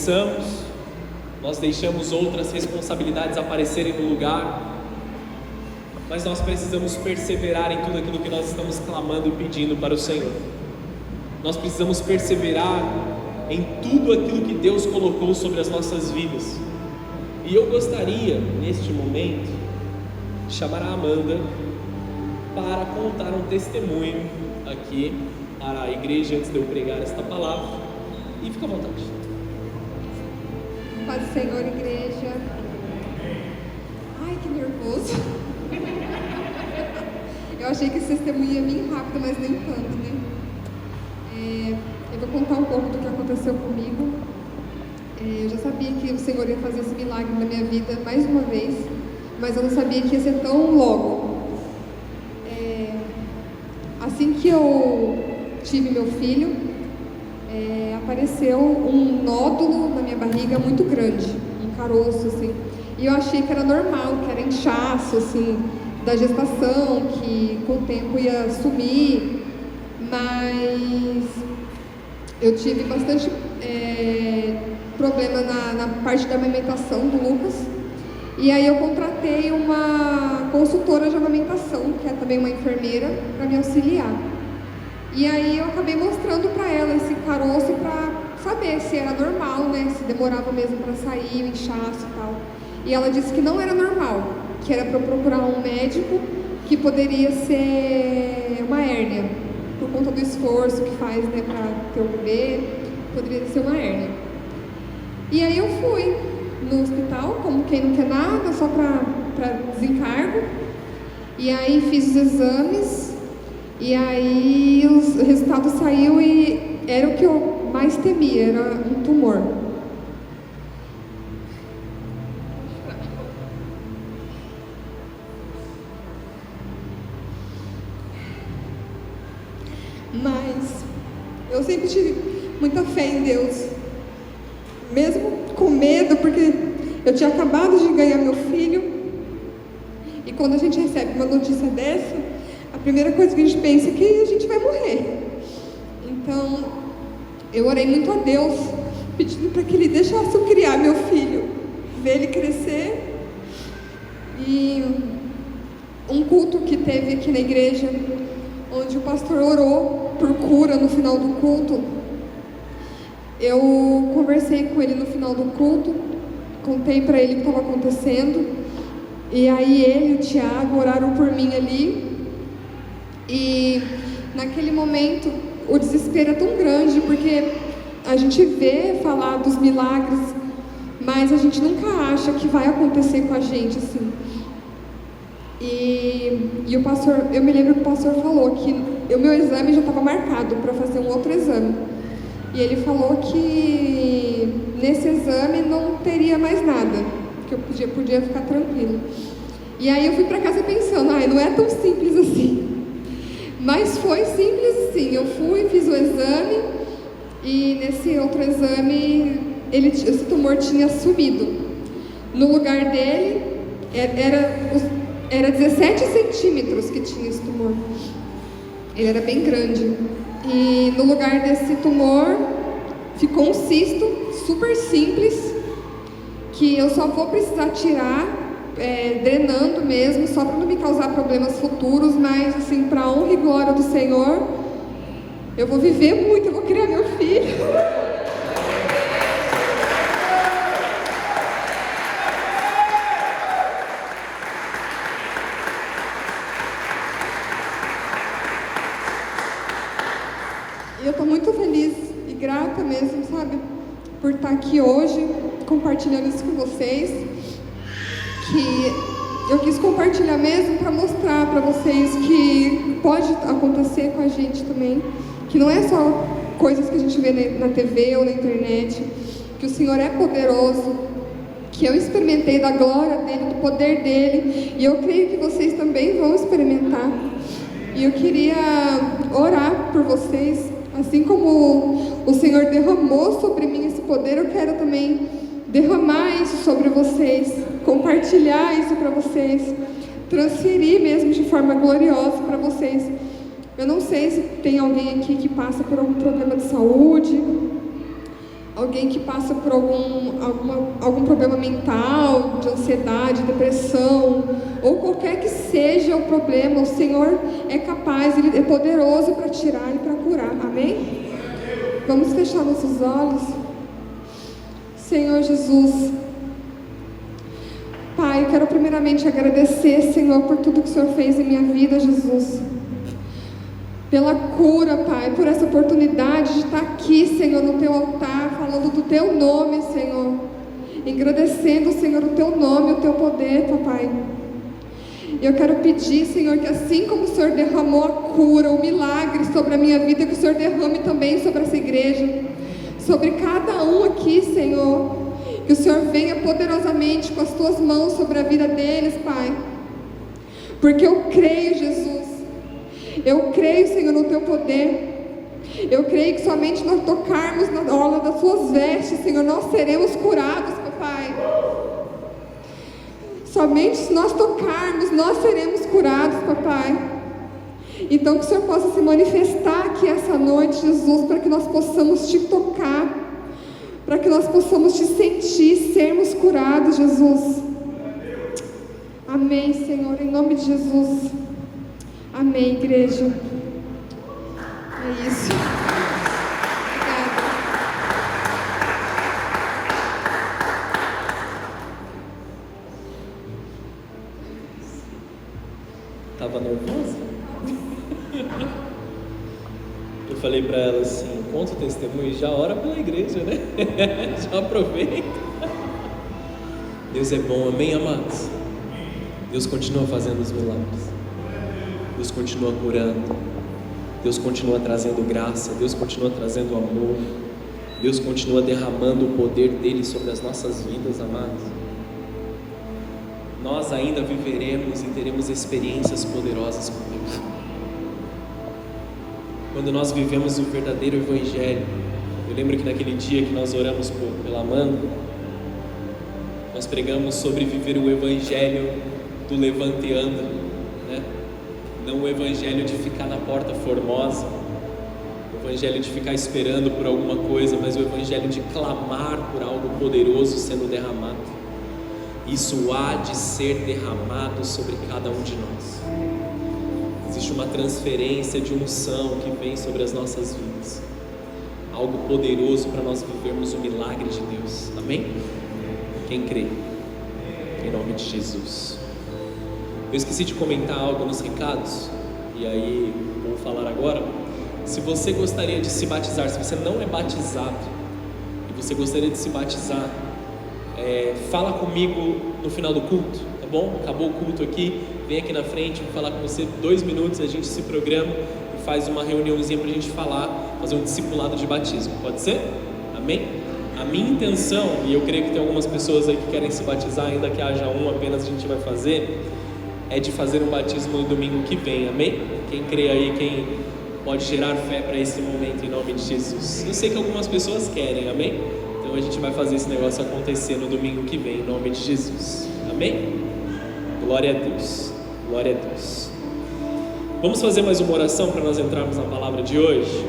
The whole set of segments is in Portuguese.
tropeçamos, nós deixamos outras responsabilidades aparecerem no lugar, mas nós precisamos perseverar em tudo aquilo que nós estamos clamando e pedindo para o Senhor. Nós precisamos perseverar em tudo aquilo que Deus colocou sobre as nossas vidas. E eu gostaria, neste momento, de chamar a Amanda para contar um testemunho aqui para a igreja antes de eu pregar esta palavra. E fica à vontade. Paz do Senhor, igreja. Ai, que nervoso. Eu achei que esse testemunho ia vir rápido, mas nem tanto, né? Eu vou contar um pouco do que aconteceu comigo. Eu já sabia que o Senhor ia fazer esse milagre na minha vida mais uma vez, mas eu não sabia que ia ser tão logo. Assim que eu tive meu filho, apareceu um nódulo na minha barriga muito grande, um caroço, assim. E eu achei que era normal, que era inchaço, assim, da gestação, que com o tempo ia sumir, mas eu tive bastante problema na parte da amamentação do Lucas, e aí eu contratei uma consultora de amamentação, que é também uma enfermeira, para me auxiliar. E aí eu acabei mostrando para ela esse caroço para saber se era normal, né, se demorava mesmo para sair, o inchaço e tal. E ela disse que não era normal, que era para eu procurar um médico, que poderia ser uma hérnia, por conta do esforço que faz, né, para ter o bebê, poderia ser uma hérnia. E aí eu fui no hospital, como quem não quer nada, só para desencargo. E aí fiz os exames, e aí o resultado saiu e era o que eu mais temia, era um tumor. Mas eu sempre tive muita fé em Deus, mesmo com medo, porque eu tinha acabado de ganhar meu filho, e quando a gente recebe uma notícia dessa, a primeira coisa que a gente pensa é que a gente vai morrer. Então eu orei muito a Deus, pedindo para que Ele deixasse eu criar meu filho, ver ele crescer. E um culto que teve aqui na igreja, onde o pastor orou por cura no final do culto, eu conversei com ele no final do culto, contei para ele o que estava acontecendo, e aí ele e o Tiago oraram por mim ali, e naquele momento o desespero é tão grande, porque a gente vê falar dos milagres, mas a gente nunca acha que vai acontecer com a gente assim. E o pastor, eu me lembro que o pastor falou que o meu exame já estava marcado para fazer um outro exame. E ele falou que nesse exame não teria mais nada, que eu podia ficar tranquilo. E aí eu fui para casa pensando, não é tão simples assim. Mas foi simples assim, eu fui, fiz o exame, e nesse outro exame esse tumor tinha sumido. No lugar dele era 17 centímetros que tinha esse tumor. Ele era bem grande. E no lugar desse tumor ficou um cisto super simples, que eu só vou precisar tirar, drenando mesmo, só para não me causar problemas futuros, mas assim, para a honra e glória do Senhor, eu vou viver muito, eu vou criar meu filho. Eu estou muito feliz e grata mesmo, sabe, por estar aqui hoje, compartilhando isso com vocês, que eu quis compartilhar mesmo para mostrar para vocês que pode acontecer com a gente também, que não é só coisas que a gente vê na TV ou na internet, que o Senhor é poderoso, que eu experimentei da glória dEle, do poder dEle, e eu creio que vocês também vão experimentar. E eu queria orar por vocês. Assim como o Senhor derramou sobre mim esse poder, eu quero também derramar isso sobre vocês, compartilhar isso para vocês, transferir mesmo de forma gloriosa para vocês. Eu não sei se tem alguém aqui que passa por algum problema de saúde, alguém que passa por algum problema mental, de ansiedade, depressão, ou qualquer que seja o problema, o Senhor é capaz, Ele é poderoso para tirar e para curar, amém? Vamos fechar nossos olhos. Senhor Jesus, Pai, eu quero primeiramente agradecer, Senhor, por tudo que o Senhor fez em minha vida, Jesus. Pela cura, Pai, por essa oportunidade de estar aqui, Senhor, no Teu altar, falando do Teu nome, Senhor. Agradecendo, Senhor, o Teu nome, o Teu poder, Papai. E eu quero pedir, Senhor, que assim como o Senhor derramou a cura, o milagre sobre a minha vida, que o Senhor derrame também sobre essa igreja, sobre cada um aqui, Senhor. Que o Senhor venha poderosamente com as Tuas mãos sobre a vida deles, Pai. Porque eu creio, Jesus. Eu creio, Senhor, no Teu poder. Eu creio que somente nós tocarmos na orla das Suas vestes, Senhor, nós seremos curados, Papai. Somente se nós tocarmos, nós seremos curados, Papai. Então que o Senhor possa se manifestar aqui essa noite, Jesus, para que nós possamos Te tocar, para que nós possamos Te sentir, sermos curados, Jesus. Amém, Senhor, em nome de Jesus. Amém, igreja. É isso. Obrigada. Estava nervosa? Eu falei para ela assim, conta o testemunho e já ora pela igreja, né? Já aproveita. Deus é bom, amém, amados? Deus continua fazendo os milagres. Deus continua curando, Deus continua trazendo graça, Deus continua trazendo amor, Deus continua derramando o poder dEle sobre as nossas vidas, amados. Nós ainda viveremos e teremos experiências poderosas com Deus. Quando nós vivemos o verdadeiro Evangelho, eu lembro que naquele dia que nós oramos pela Amanda, nós pregamos sobre viver o Evangelho do levante e anda, né? Não o evangelho de ficar na porta formosa, o evangelho de ficar esperando por alguma coisa, mas o evangelho de clamar por algo poderoso sendo derramado. Isso há de ser derramado sobre cada um de nós. Existe uma transferência de unção que vem sobre as nossas vidas, algo poderoso para nós vivermos o milagre de Deus, amém? Quem crê? Em nome de Jesus. Eu esqueci de comentar algo nos recados, e aí vou falar agora. Se você gostaria de se batizar, se você não é batizado e você gostaria de se batizar, fala comigo no final do culto, tá bom? Acabou o culto aqui, vem aqui na frente, vou falar com você 2 minutos, a gente se programa e faz uma reuniãozinha pra gente fazer um discipulado de batismo, pode ser? Amém? A minha intenção, e eu creio que tem algumas pessoas aí que querem se batizar, ainda que haja um apenas, a gente vai fazer, é de fazer um batismo no domingo que vem, amém? Quem crê aí, quem pode gerar fé para esse momento em nome de Jesus. Eu sei que algumas pessoas querem, amém? Então a gente vai fazer esse negócio acontecer no domingo que vem, em nome de Jesus, amém? Glória a Deus, glória a Deus. Vamos fazer mais uma oração para nós entrarmos na palavra de hoje?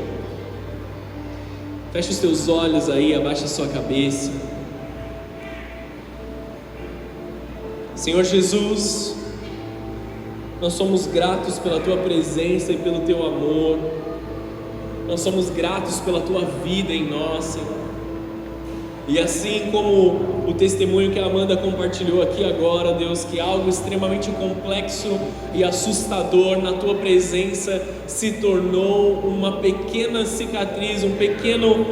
Feche os teus olhos aí, abaixa a sua cabeça. Senhor Jesus, nós somos gratos pela Tua presença e pelo Teu amor. Nós somos gratos pela Tua vida em nós, Senhor. E assim como o testemunho que a Amanda compartilhou aqui agora, Deus, que algo extremamente complexo e assustador na Tua presença se tornou uma pequena cicatriz, um pequeno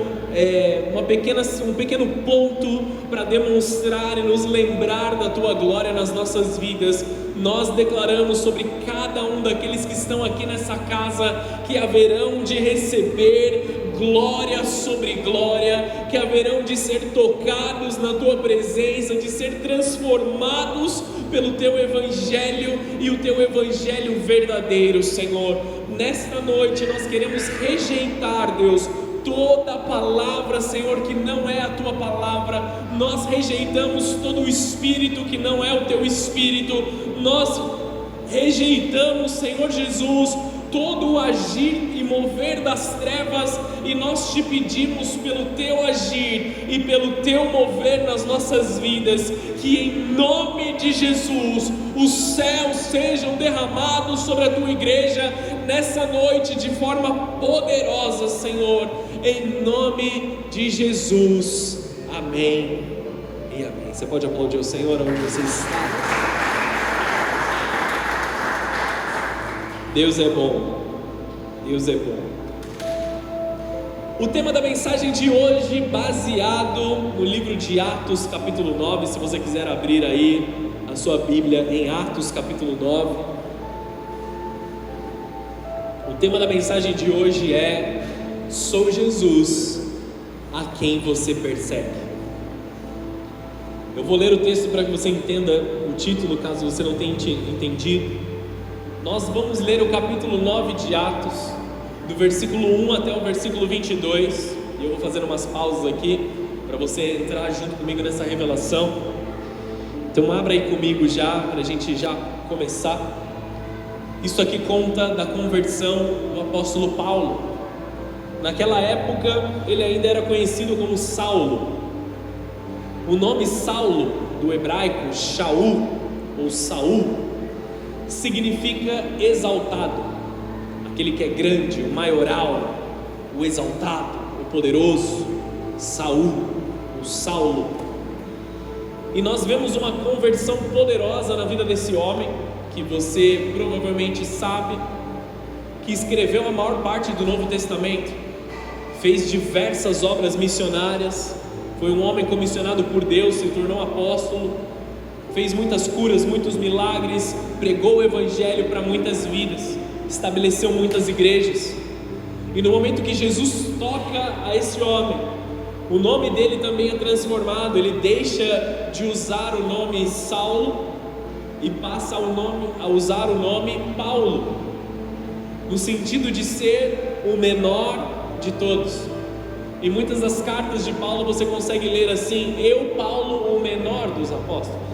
ponto para demonstrar e nos lembrar da Tua glória nas nossas vidas. Nós declaramos sobre cada um daqueles que estão aqui nessa casa que haverão de receber glória sobre glória, que haverão de ser tocados na Tua presença, de ser transformados pelo Teu Evangelho e o Teu Evangelho verdadeiro, Senhor. Nesta noite nós queremos rejeitar, Deus, toda palavra, Senhor, que não é a Tua palavra. Nós rejeitamos todo o espírito que não é o Teu espírito. Nós rejeitamos, Senhor Jesus, todo o agir e mover das trevas, e nós te pedimos pelo teu agir e pelo teu mover nas nossas vidas, que em nome de Jesus os céus sejam derramados sobre a tua igreja nessa noite de forma poderosa, Senhor, em nome de Jesus, amém e amém. Você pode aplaudir o Senhor onde você está? Deus é bom, Deus é bom. O tema da mensagem de hoje, baseado no livro de Atos, capítulo 9, se você quiser abrir aí a sua Bíblia em Atos, capítulo 9. O tema da mensagem de hoje é: sou Jesus, a quem você persegue. Eu vou ler o texto para que você entenda o título, caso você não tenha entendido. Nós vamos ler o capítulo 9 de Atos, do versículo 1 até o versículo 22, e eu vou fazendo umas pausas aqui, para você entrar junto comigo nessa revelação. Então abra aí comigo já, para a gente já começar. Isso aqui conta da conversão do apóstolo Paulo. Naquela época, ele ainda era conhecido como Saulo. O nome Saulo, do hebraico, Shaul, ou Saul, significa exaltado, aquele que é grande, o maioral, o exaltado, o poderoso, Saul, o Saulo. E nós vemos uma conversão poderosa na vida desse homem, que você provavelmente sabe, que escreveu a maior parte do Novo Testamento, fez diversas obras missionárias, foi um homem comissionado por Deus, se tornou apóstolo, fez muitas curas, muitos milagres, pregou o evangelho para muitas vidas, estabeleceu muitas igrejas. E no momento que Jesus toca a esse homem, o nome dele também é transformado. Ele deixa de usar o nome Saulo e passa a usar o nome Paulo, no sentido de ser o menor de todos. Em muitas das cartas de Paulo você consegue ler assim: eu, Paulo, o menor dos apóstolos.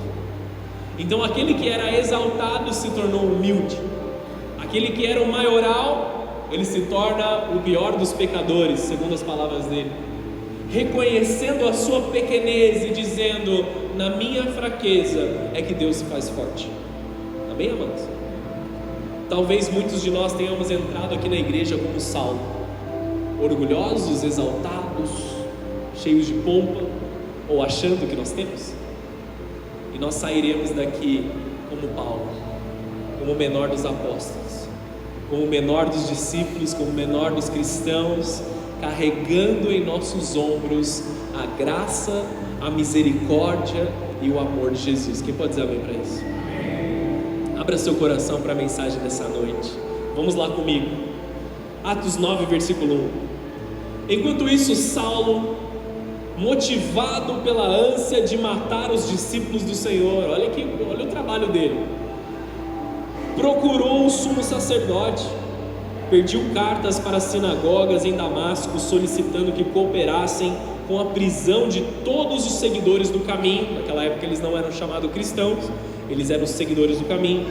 Então aquele que era exaltado se tornou humilde, aquele que era o maioral, ele se torna o pior dos pecadores, segundo as palavras dele, reconhecendo a sua pequenez e dizendo: na minha fraqueza é que Deus se faz forte. Amém, amados? Talvez muitos de nós tenhamos entrado aqui na igreja como Saulo, orgulhosos, exaltados, cheios de pompa, ou achando que nós temos. E nós sairemos daqui como Paulo, como o menor dos apóstolos, como o menor dos discípulos, como o menor dos cristãos, carregando em nossos ombros a graça, a misericórdia e o amor de Jesus. Quem pode dizer amém para isso? Abra seu coração para a mensagem dessa noite. Vamos lá comigo. Atos 9, versículo 1. Enquanto isso, Saulo, motivado pela ânsia de matar os discípulos do Senhor, olha o trabalho dele, procurou o sumo sacerdote, pediu cartas para as sinagogas em Damasco, solicitando que cooperassem com a prisão de todos os seguidores do caminho. Naquela época eles não eram chamados cristãos, eles eram os seguidores do caminho,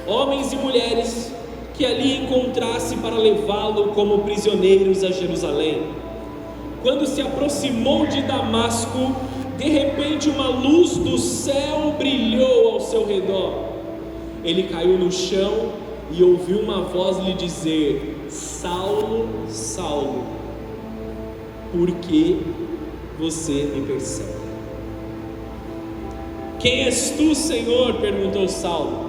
homens e mulheres que ali encontrasse para levá-lo como prisioneiros a Jerusalém. Quando se aproximou de Damasco, de repente uma luz do céu brilhou ao seu redor. Ele caiu no chão e ouviu uma voz lhe dizer: Saulo, Saulo, por que você me persegue? Quem és tu, Senhor? Perguntou Saulo.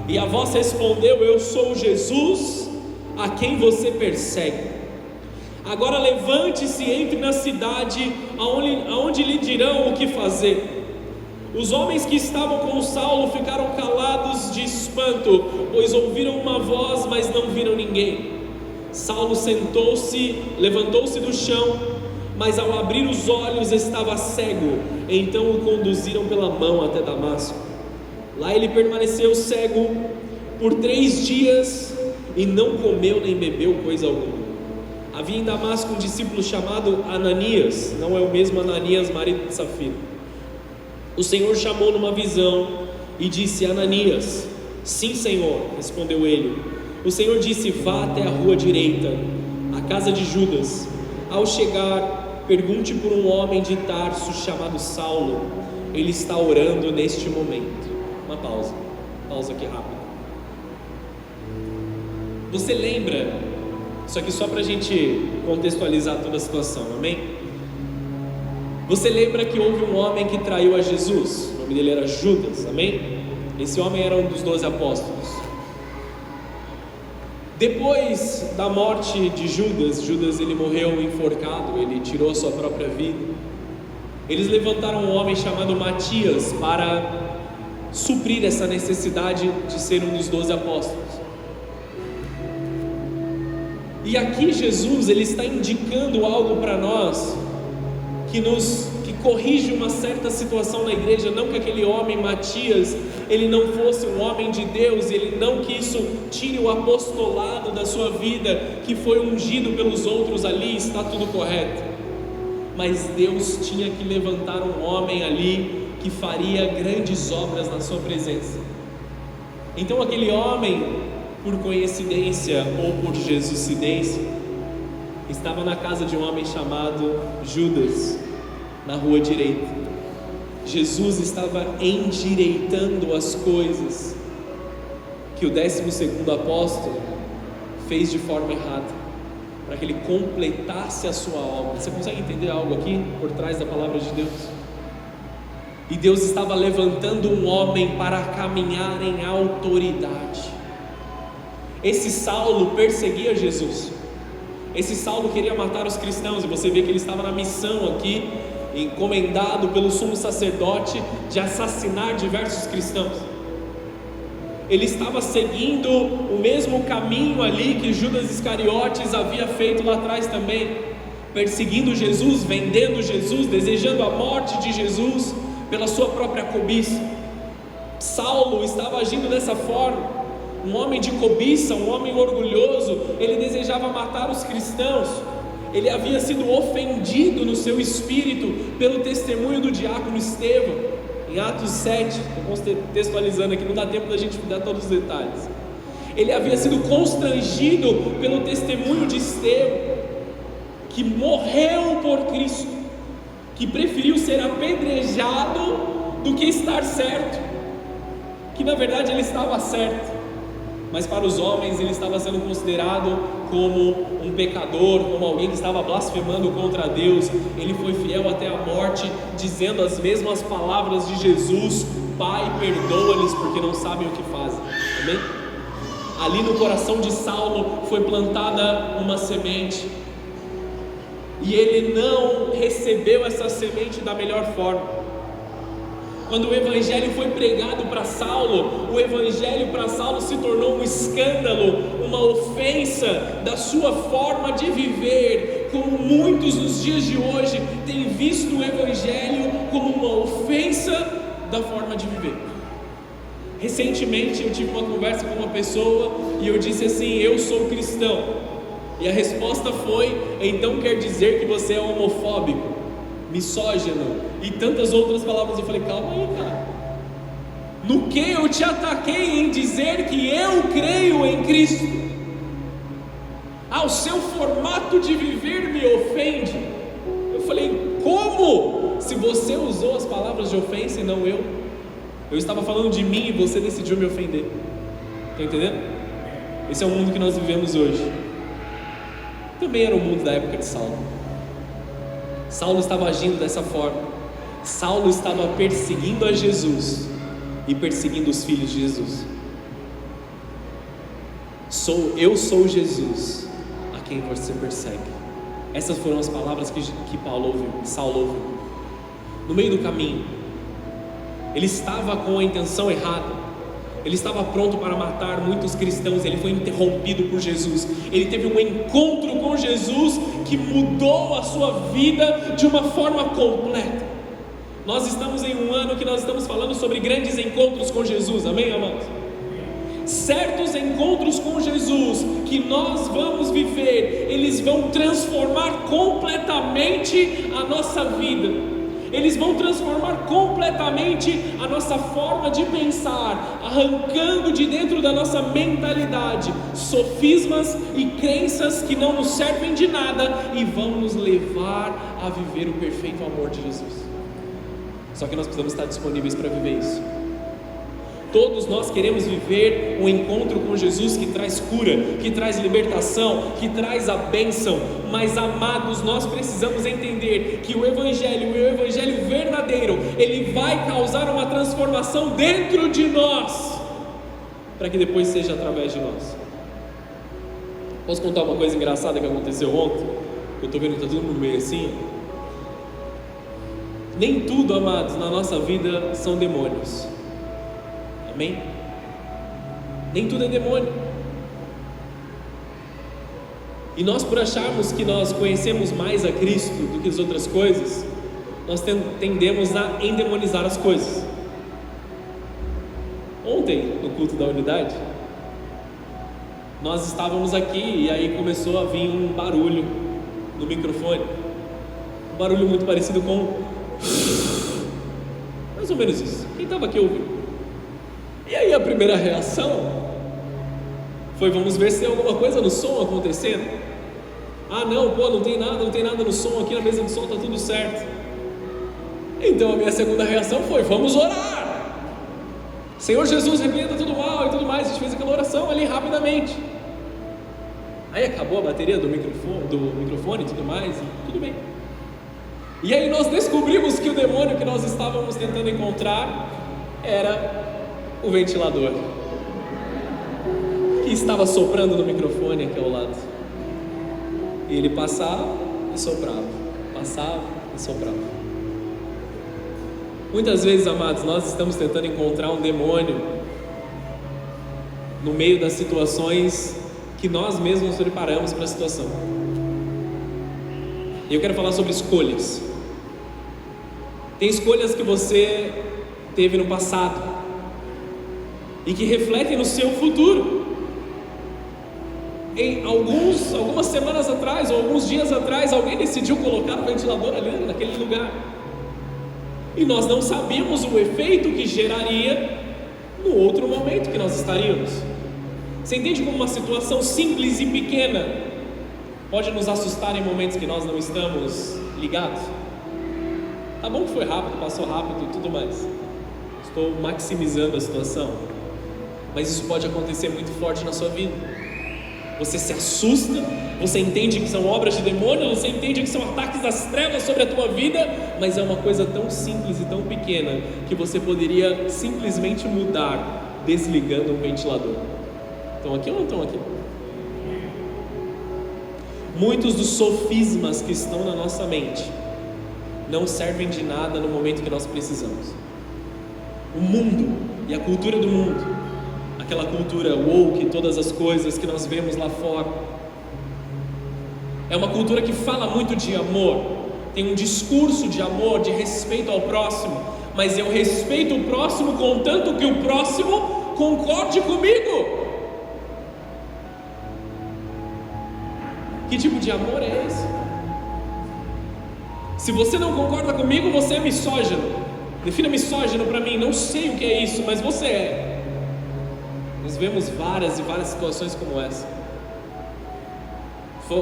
E a voz respondeu: eu sou Jesus, a quem você persegue. Agora levante-se e entre na cidade, aonde lhe dirão o que fazer. Os homens que estavam com Saulo ficaram calados de espanto, pois ouviram uma voz, mas não viram ninguém. Saulo levantou-se do chão, mas ao abrir os olhos estava cego. Então o conduziram pela mão até Damasco. Lá ele permaneceu cego por 3 dias e não comeu nem bebeu coisa alguma. Havia em Damasco um discípulo chamado Ananias, não é o mesmo Ananias, marido de Safira. O Senhor chamou numa visão e disse: Ananias. Sim, Senhor, respondeu ele. o Senhor disse: vá até a rua direita, a casa de Judas. Ao chegar, pergunte por um homem de Tarso chamado Saulo. Ele está orando neste momento. Uma pausa aqui rápida. Você lembra, isso aqui só para a gente contextualizar toda a situação, amém? Você lembra que houve um homem que traiu a Jesus? O nome dele era Judas, amém? Esse homem era um dos 12 apóstolos. Depois da morte de Judas ele morreu enforcado, ele tirou a sua própria vida. Eles levantaram um homem chamado Matias para suprir essa necessidade de ser um dos 12 apóstolos. E aqui Jesus, ele está indicando algo para nós, que corrige uma certa situação na igreja. Não que aquele homem Matias, ele não fosse um homem de Deus, ele não que isso tire o apostolado da sua vida, que foi ungido pelos outros ali, está tudo correto. Mas Deus tinha que levantar um homem ali, que faria grandes obras na sua presença. Então aquele homem, por coincidência ou por jesuscidência, estava na casa de um homem chamado Judas, na rua direita. Jesus estava endireitando as coisas que o 12º apóstolo fez de forma errada, para que ele completasse a sua obra. Você consegue entender algo aqui por trás da palavra de Deus? E Deus estava levantando um homem para caminhar em autoridade. Esse Saulo perseguia Jesus. Esse Saulo queria matar os cristãos, e você vê que ele estava na missão aqui, encomendado pelo sumo sacerdote de assassinar diversos cristãos. Ele estava seguindo o mesmo caminho ali que Judas Iscariotes havia feito lá atrás também, perseguindo Jesus, vendendo Jesus, desejando a morte de Jesus pela sua própria cobiça. Saulo estava agindo dessa forma. Um homem de cobiça, um homem orgulhoso, ele desejava matar os cristãos. Ele havia sido ofendido no seu espírito pelo testemunho do diácono Estevão. Em Atos 7, estou contextualizando aqui, não dá tempo da gente dar todos os detalhes. Ele havia sido constrangido pelo testemunho de Estevão, que morreu por Cristo, que preferiu ser apedrejado do que estar certo, que na verdade ele estava certo, mas para os homens ele estava sendo considerado como um pecador, como alguém que estava blasfemando contra Deus. Ele foi fiel até a morte, dizendo as mesmas palavras de Jesus: Pai, perdoa-lhes porque não sabem o que fazem. Amém? Ali no coração de Saulo foi plantada uma semente, e ele não recebeu essa semente da melhor forma. Quando o evangelho foi pregado para Saulo, o evangelho para Saulo se tornou um escândalo, uma ofensa da sua forma de viver, como muitos nos dias de hoje têm visto o evangelho como uma ofensa da forma de viver. Recentemente eu tive uma conversa com uma pessoa e eu disse assim: eu sou cristão, e a resposta foi: então quer dizer que você é homofóbico, misógino e tantas outras palavras. Eu falei: calma aí, cara, no que eu te ataquei em dizer que eu creio em Cristo? O seu formato de viver me ofende. Eu falei: como? Se você usou as palavras de ofensa e não eu estava falando de mim e você decidiu me ofender. Está entendendo? Esse é o mundo que nós vivemos hoje. Também era o mundo da época de Saulo. Saulo estava agindo dessa forma. Saulo estava perseguindo a Jesus e perseguindo os filhos de Jesus. Eu sou Jesus a quem você persegue. Essas foram as palavras que Saulo ouviu. No meio do caminho, ele estava com a intenção errada. Ele estava pronto para matar muitos cristãos. Ele foi interrompido por Jesus. Ele teve um encontro com Jesus que mudou a sua vida de uma forma completa. Nós estamos em um ano que nós estamos falando sobre grandes encontros com Jesus, amém, amados? Certos encontros com Jesus que nós vamos viver, eles vão transformar completamente a nossa vida. Eles vão transformar completamente a nossa forma de pensar, arrancando de dentro da nossa mentalidade sofismas e crenças que não nos servem de nada e vão nos levar a viver o perfeito amor de Jesus. Só que nós precisamos estar disponíveis para viver isso. Todos nós queremos viver um encontro com Jesus que traz cura, que traz libertação, que traz a bênção. Mas, amados, nós precisamos entender que o Evangelho verdadeiro, ele vai causar uma transformação dentro de nós, para que depois seja através de nós. Posso contar uma coisa engraçada que aconteceu ontem? Eu estou vendo que está todo mundo meio assim. Nem tudo, amados, na nossa vida são demônios. Amém? Nem tudo é demônio. E nós, por acharmos que nós conhecemos mais a Cristo do que as outras coisas, nós tendemos a endemonizar as coisas. Ontem, no culto da unidade, nós estávamos aqui e aí começou a vir um barulho no microfone. Um barulho muito parecido com... mais ou menos isso. Quem estava aqui ouviu? E aí a primeira reação foi: vamos ver se tem alguma coisa no som acontecendo. Ah não, não tem nada no som, aqui na mesa de som está tudo certo. Então a minha segunda reação foi: vamos orar. Senhor Jesus, repreenda todo mal e tudo mais. A gente fez aquela oração ali rapidamente. Aí acabou a bateria do microfone e tudo mais, e tudo bem. E aí nós descobrimos que o demônio que nós estávamos tentando encontrar era o ventilador, que estava soprando no microfone aqui ao lado. E ele passava e soprava, passava e soprava. Muitas vezes, amados, nós estamos tentando encontrar um demônio no meio das situações que nós mesmos preparamos para a situação. E eu quero falar sobre escolhas. Tem escolhas que você teve no passado e que refletem no seu futuro. Em algumas semanas atrás, ou alguns dias atrás, alguém decidiu colocar o ventilador ali naquele lugar, e nós não sabíamos o efeito que geraria no outro momento que nós estaríamos. Você entende como uma situação simples e pequena pode nos assustar em momentos que nós não estamos ligados? Tá bom que foi rápido, passou rápido e tudo mais, estou maximizando a situação, mas isso pode acontecer muito forte na sua vida. Você se assusta, você entende que são obras de demônio, você entende que são ataques das trevas sobre a tua vida, mas é uma coisa tão simples e tão pequena que você poderia simplesmente mudar desligando um ventilador. Estão aqui ou não estão aqui? Muitos dos sofismas que estão na nossa mente não servem de nada no momento que nós precisamos. O mundo e a cultura do mundo, aquela cultura woke, todas as coisas que nós vemos lá fora, é uma cultura que fala muito de amor, tem um discurso de amor, de respeito ao próximo, mas eu respeito o próximo contanto que o próximo concorde comigo. Que tipo de amor é esse? Se você não concorda comigo, você é misógino. Defina misógino para mim. Não sei o que é isso, mas você é. Nós vemos várias e várias situações como essa.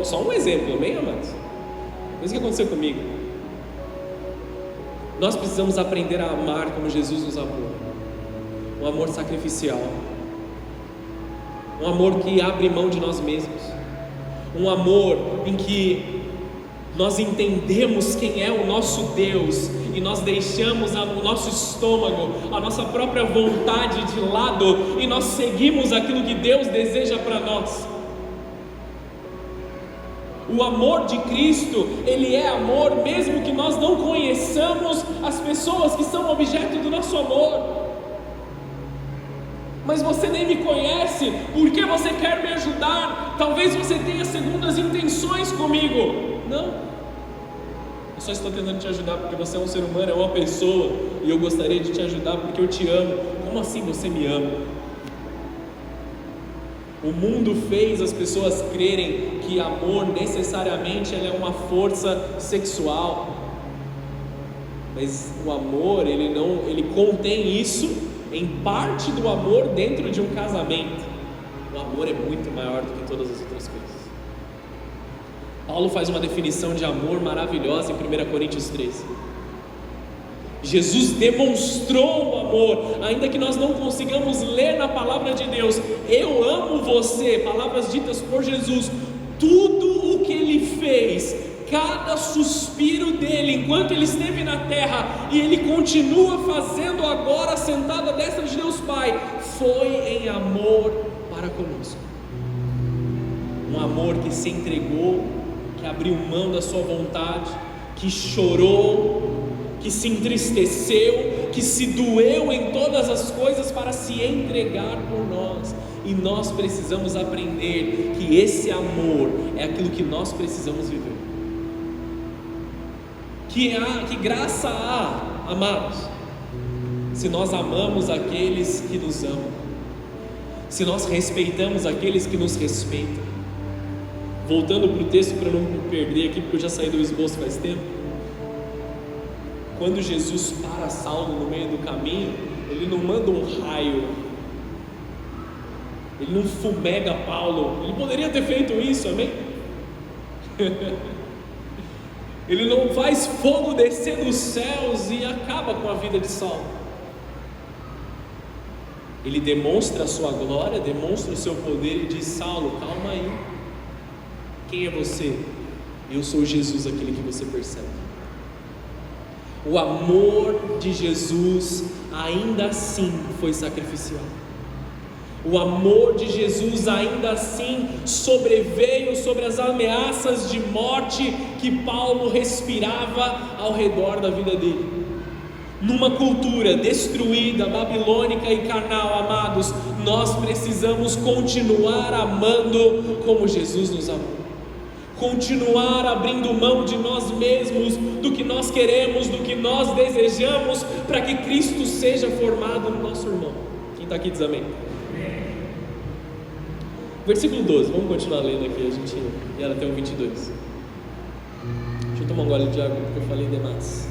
Só um exemplo, amém, amados? Coisa que aconteceu comigo. Nós precisamos aprender a amar como Jesus nos amou. Um amor sacrificial. Um amor que abre mão de nós mesmos. Um amor em que nós entendemos quem é o nosso Deus e nós deixamos o nosso estômago, a nossa própria vontade de lado e nós seguimos aquilo que Deus deseja para nós. O amor de Cristo, ele é amor mesmo que nós não conheçamos as pessoas que são objeto do nosso amor. Mas você nem me conhece, por que você quer me ajudar? Talvez você tenha segundas intenções comigo. Não, eu só estou tentando te ajudar porque você é um ser humano, é uma pessoa, e eu gostaria de te ajudar porque eu te amo. Como assim você me ama? O mundo fez as pessoas crerem que amor necessariamente é uma força sexual. Mas o amor, ele contém isso em parte do amor dentro de um casamento. O amor é muito maior do que todas as outras coisas. Paulo faz uma definição de amor maravilhosa em 1 Coríntios 13. Jesus demonstrou o amor, ainda que nós não consigamos ler na palavra de Deus, eu amo você, palavras ditas por Jesus, tudo o que ele fez, cada suspiro dele, enquanto ele esteve na terra, e ele continua fazendo agora, sentado à destra de Deus Pai, foi em amor para conosco. Um amor que se entregou, que abriu mão da sua vontade, que chorou, que se entristeceu, que se doeu em todas as coisas para se entregar por nós. E nós precisamos aprender que esse amor é aquilo que nós precisamos viver. Que graça há, amados, se nós amamos aqueles que nos amam, se nós respeitamos aqueles que nos respeitam. Voltando para o texto, para não me perder aqui, porque eu já saí do esboço faz tempo. Quando Jesus para Saulo no meio do caminho, ele não manda um raio, ele não fumega Paulo. Ele poderia ter feito isso, amém? Ele não faz fogo descer dos céus e acaba com a vida de Saulo. Ele demonstra a sua glória, demonstra o seu poder e diz: Saulo, calma aí, quem é você? Eu sou Jesus, aquele que você persegue. O amor de Jesus ainda assim foi sacrificial. O amor de Jesus ainda assim sobreveio sobre as ameaças de morte que Paulo respirava ao redor da vida dele. Numa cultura destruída, babilônica e carnal, amados, nós precisamos continuar amando como Jesus nos amou. Continuar abrindo mão de nós mesmos, do que nós queremos, do que nós desejamos, para que Cristo seja formado no nosso irmão. Quem está aqui diz amém. Versículo 12, vamos continuar lendo aqui, a gente ia até o 22. Deixa eu tomar um gole de água, porque eu falei demais.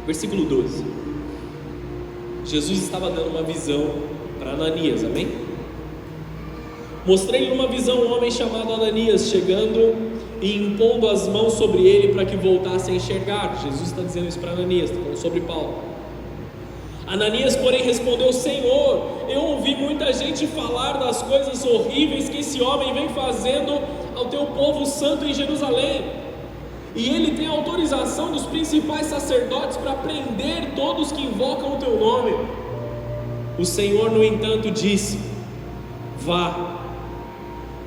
Versículo 12. Jesus estava dando uma visão para Ananias, amém? Mostrei-lhe uma visão um homem chamado Ananias, chegando e impondo as mãos sobre ele para que voltasse a enxergar. Jesus está dizendo isso para Ananias, está falando sobre Paulo. Ananias, porém, respondeu: Senhor, eu ouvi muita gente falar das coisas horríveis que esse homem vem fazendo ao teu povo santo em Jerusalém, e ele tem autorização dos principais sacerdotes para prender todos que invocam o teu nome. O Senhor, no entanto, disse: vá,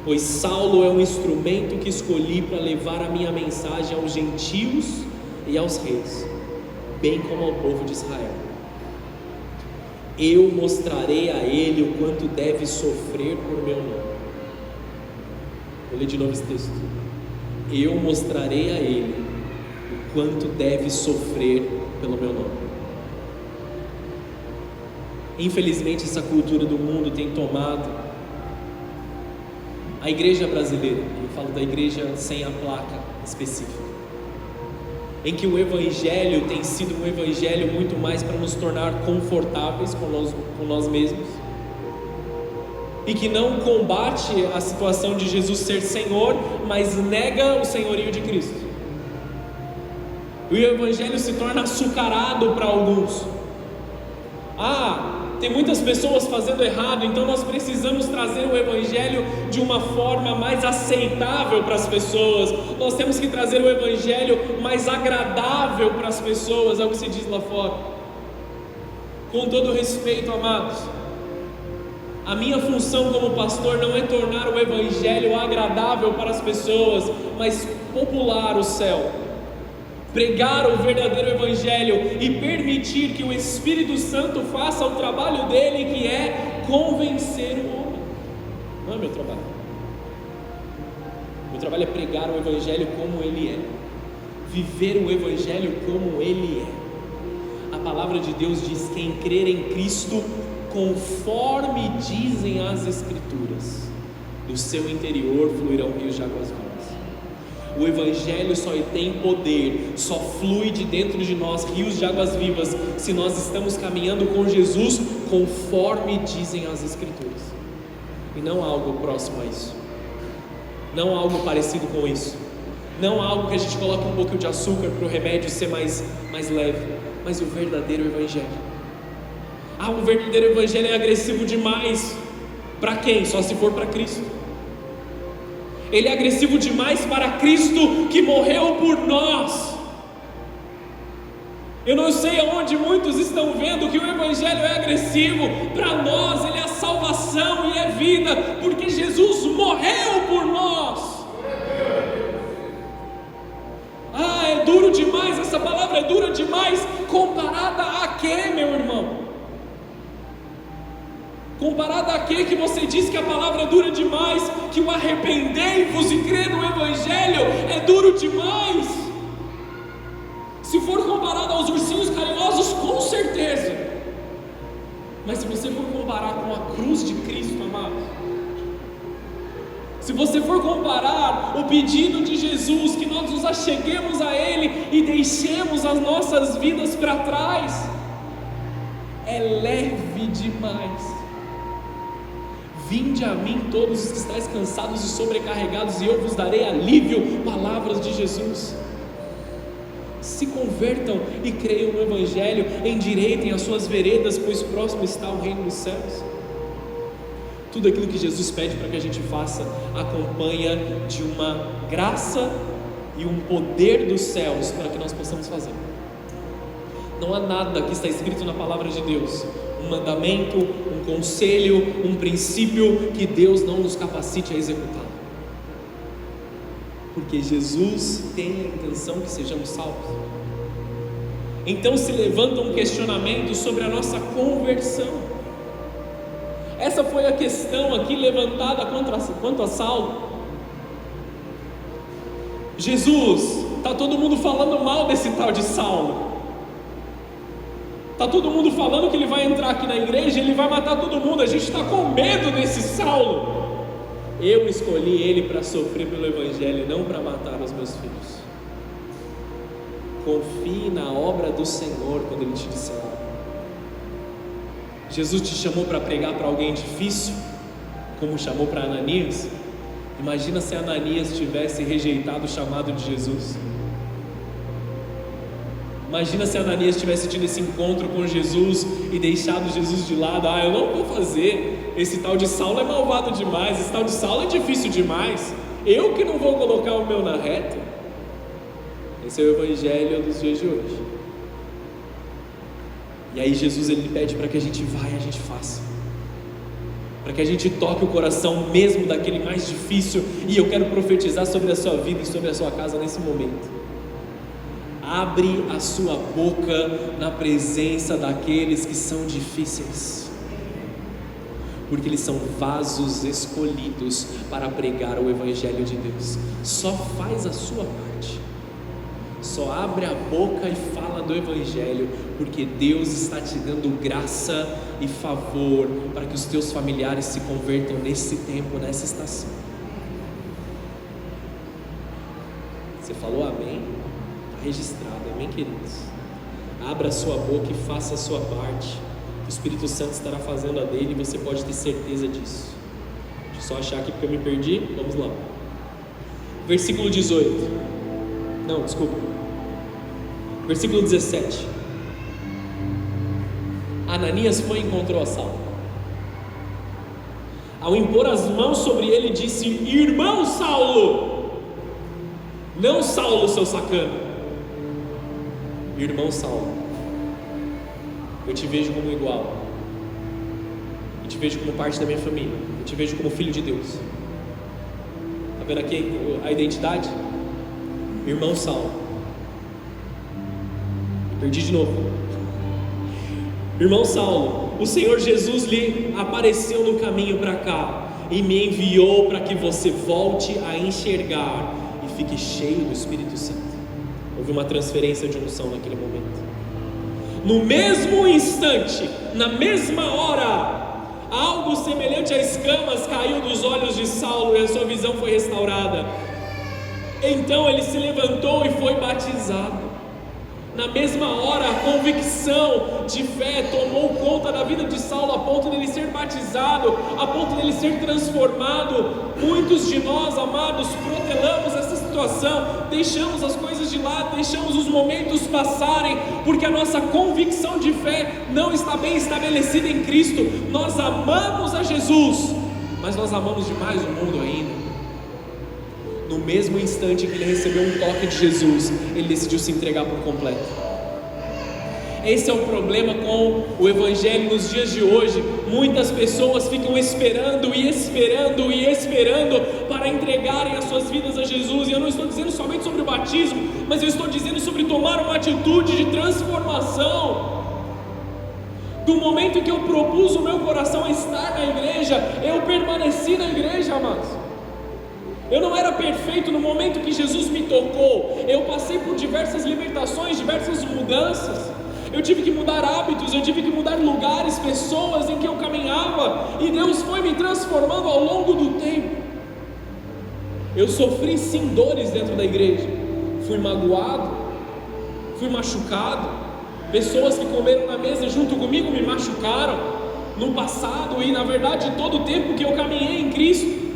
pois Saulo é um instrumento que escolhi para levar a minha mensagem aos gentios e aos reis, bem como ao povo de Israel. Eu mostrarei a ele o quanto deve sofrer por meu nome. Vou ler de novo esse texto. Eu mostrarei a ele o quanto deve sofrer pelo meu nome. Infelizmente, essa cultura do mundo tem tomado a igreja brasileira, eu falo da igreja sem a placa específica, em que o evangelho tem sido um evangelho muito mais para nos tornar confortáveis com nós mesmos, e que não combate a situação de Jesus ser Senhor, mas nega o senhorio de Cristo. E o evangelho se torna açucarado para alguns. Tem muitas pessoas fazendo errado, então nós precisamos trazer o evangelho de uma forma mais aceitável para as pessoas. Nós temos que trazer o evangelho mais agradável para as pessoas, é o que se diz lá fora. Com todo respeito, amados, a minha função como pastor não é tornar o evangelho agradável para as pessoas, mas popular o céu. Pregar o verdadeiro evangelho e permitir que o Espírito Santo faça o trabalho dele, que é convencer o homem. Não é meu trabalho. Meu trabalho é pregar o evangelho como ele é, viver o evangelho como ele é. A palavra de Deus diz: quem crer em Cristo, conforme dizem as Escrituras, do seu interior fluirão rios de águas vivas. O Evangelho só tem poder, só flui de dentro de nós rios de águas vivas se nós estamos caminhando com Jesus conforme dizem as Escrituras, e não algo próximo a isso, não algo parecido com isso, não algo que a gente coloque um pouco de açúcar para o remédio ser mais leve, mas o verdadeiro Evangelho. O verdadeiro Evangelho é agressivo demais. Para quem? Só se for para Cristo. Ele é agressivo demais para Cristo que morreu por nós. Eu não sei aonde muitos estão vendo que o Evangelho é agressivo. Para nós ele é a salvação e é vida, porque Jesus morreu por nós. É duro demais, essa palavra é dura demais. Comparada a quê, meu irmão? Comparada a quê que você diz que a palavra é dura demais? Que o arrependei-vos e crê no Evangelho é duro demais? Se for comparado aos ursinhos carinhosos, com certeza. Mas se você for comparar com a cruz de Cristo, amado, se você for comparar o pedido de Jesus, que nós nos acheguemos a Ele e deixemos as nossas vidas para trás, é leve demais. Vinde a mim todos os que estáis cansados e sobrecarregados, e eu vos darei alívio. Palavras de Jesus. Se convertam e creiam no Evangelho, endireitem as suas veredas, pois próximo está o reino dos céus. Tudo aquilo que Jesus pede para que a gente faça acompanha de uma graça e um poder dos céus para que nós possamos fazer. Não há nada que está escrito na palavra de Deus, um mandamento, um conselho, um princípio que Deus não nos capacite a executar, porque Jesus tem a intenção que sejamos salvos. Então se levanta um questionamento sobre a nossa conversão. Essa foi a questão aqui levantada quanto a Saulo. Jesus, está todo mundo falando mal desse tal de Saulo. Está todo mundo falando que ele vai entrar aqui na igreja, ele vai matar todo mundo, a gente está com medo desse Saulo. Eu escolhi ele para sofrer pelo Evangelho, não para matar os meus filhos. Confie na obra do Senhor quando Ele te disser algo. Jesus te chamou para pregar para alguém difícil, como chamou para Ananias. Imagina se Ananias tivesse rejeitado o chamado de Jesus. Imagina se Ananias tivesse tido esse encontro com Jesus e deixado Jesus de lado. Eu não vou fazer, esse tal de Saulo é malvado demais, esse tal de Saulo é difícil demais, eu que não vou colocar o meu na reta. Esse é o Evangelho dos dias de hoje. E aí Jesus ele pede para que a gente vá e a gente faça, para que a gente toque o coração mesmo daquele mais difícil. E eu quero profetizar sobre a sua vida e sobre a sua casa nesse momento. Abre a sua boca na presença daqueles que são difíceis, porque eles são vasos escolhidos para pregar o Evangelho de Deus. Só faz a sua parte, só abre a boca e fala do Evangelho, porque Deus está te dando graça e favor para que os teus familiares se convertam nesse tempo, nessa estação. Você falou amém? Está registrado, amém, queridos? Abra a sua boca e faça a sua parte, o Espírito Santo estará fazendo a dele, e você pode ter certeza disso. Deixa eu só achar aqui porque eu me perdi. Vamos lá. Versículo 18. Não, desculpa. Versículo 17. Ananias foi e encontrou a Saulo. Ao impor as mãos sobre ele, disse: Irmão Saulo. Não Saulo, seu sacano. Irmão Saulo, eu te vejo como igual, eu te vejo como parte da minha família, eu te vejo como filho de Deus. Está vendo aqui a identidade? Irmão Saulo. Perdi de novo. Irmão Saulo, o Senhor Jesus lhe apareceu no caminho para cá e me enviou para que você volte a enxergar e fique cheio do Espírito Santo. Houve uma transferência de unção naquele momento. No mesmo instante, na mesma hora, Algo semelhante a escamas caiu dos olhos de Saulo e a sua visão foi restaurada. Então ele se levantou e foi batizado. Na mesma hora, a convicção de fé tomou conta da vida de Saulo, a ponto de ele ser batizado, a ponto de ele ser transformado. Muitos de nós, amados, protelamos essa situação, deixamos as coisas de lado, deixamos os momentos passarem, porque a nossa convicção de fé não está bem estabelecida em Cristo. Nós amamos a Jesus, mas nós amamos demais o mundo ainda. No mesmo instante que ele recebeu um toque de Jesus, ele decidiu se entregar por completo. Esse é o problema com o Evangelho nos dias de hoje. Muitas pessoas ficam esperando para entregarem as suas vidas a Jesus. E eu não estou dizendo somente sobre o batismo, mas eu estou dizendo sobre tomar uma atitude de transformação. Do momento que eu propus o meu coração a estar na igreja, eu permaneci na igreja, amados. Eu não era perfeito no momento que Jesus me tocou. Eu passei por diversas libertações, diversas mudanças. Eu tive que mudar hábitos, eu tive que mudar lugares, pessoas em que eu caminhava. E Deus foi me transformando ao longo do tempo. Eu sofri sim dores dentro da igreja. Fui magoado, fui machucado. Pessoas que comeram na mesa junto comigo me machucaram no passado. E na verdade todo o tempo que eu caminhei em Cristo,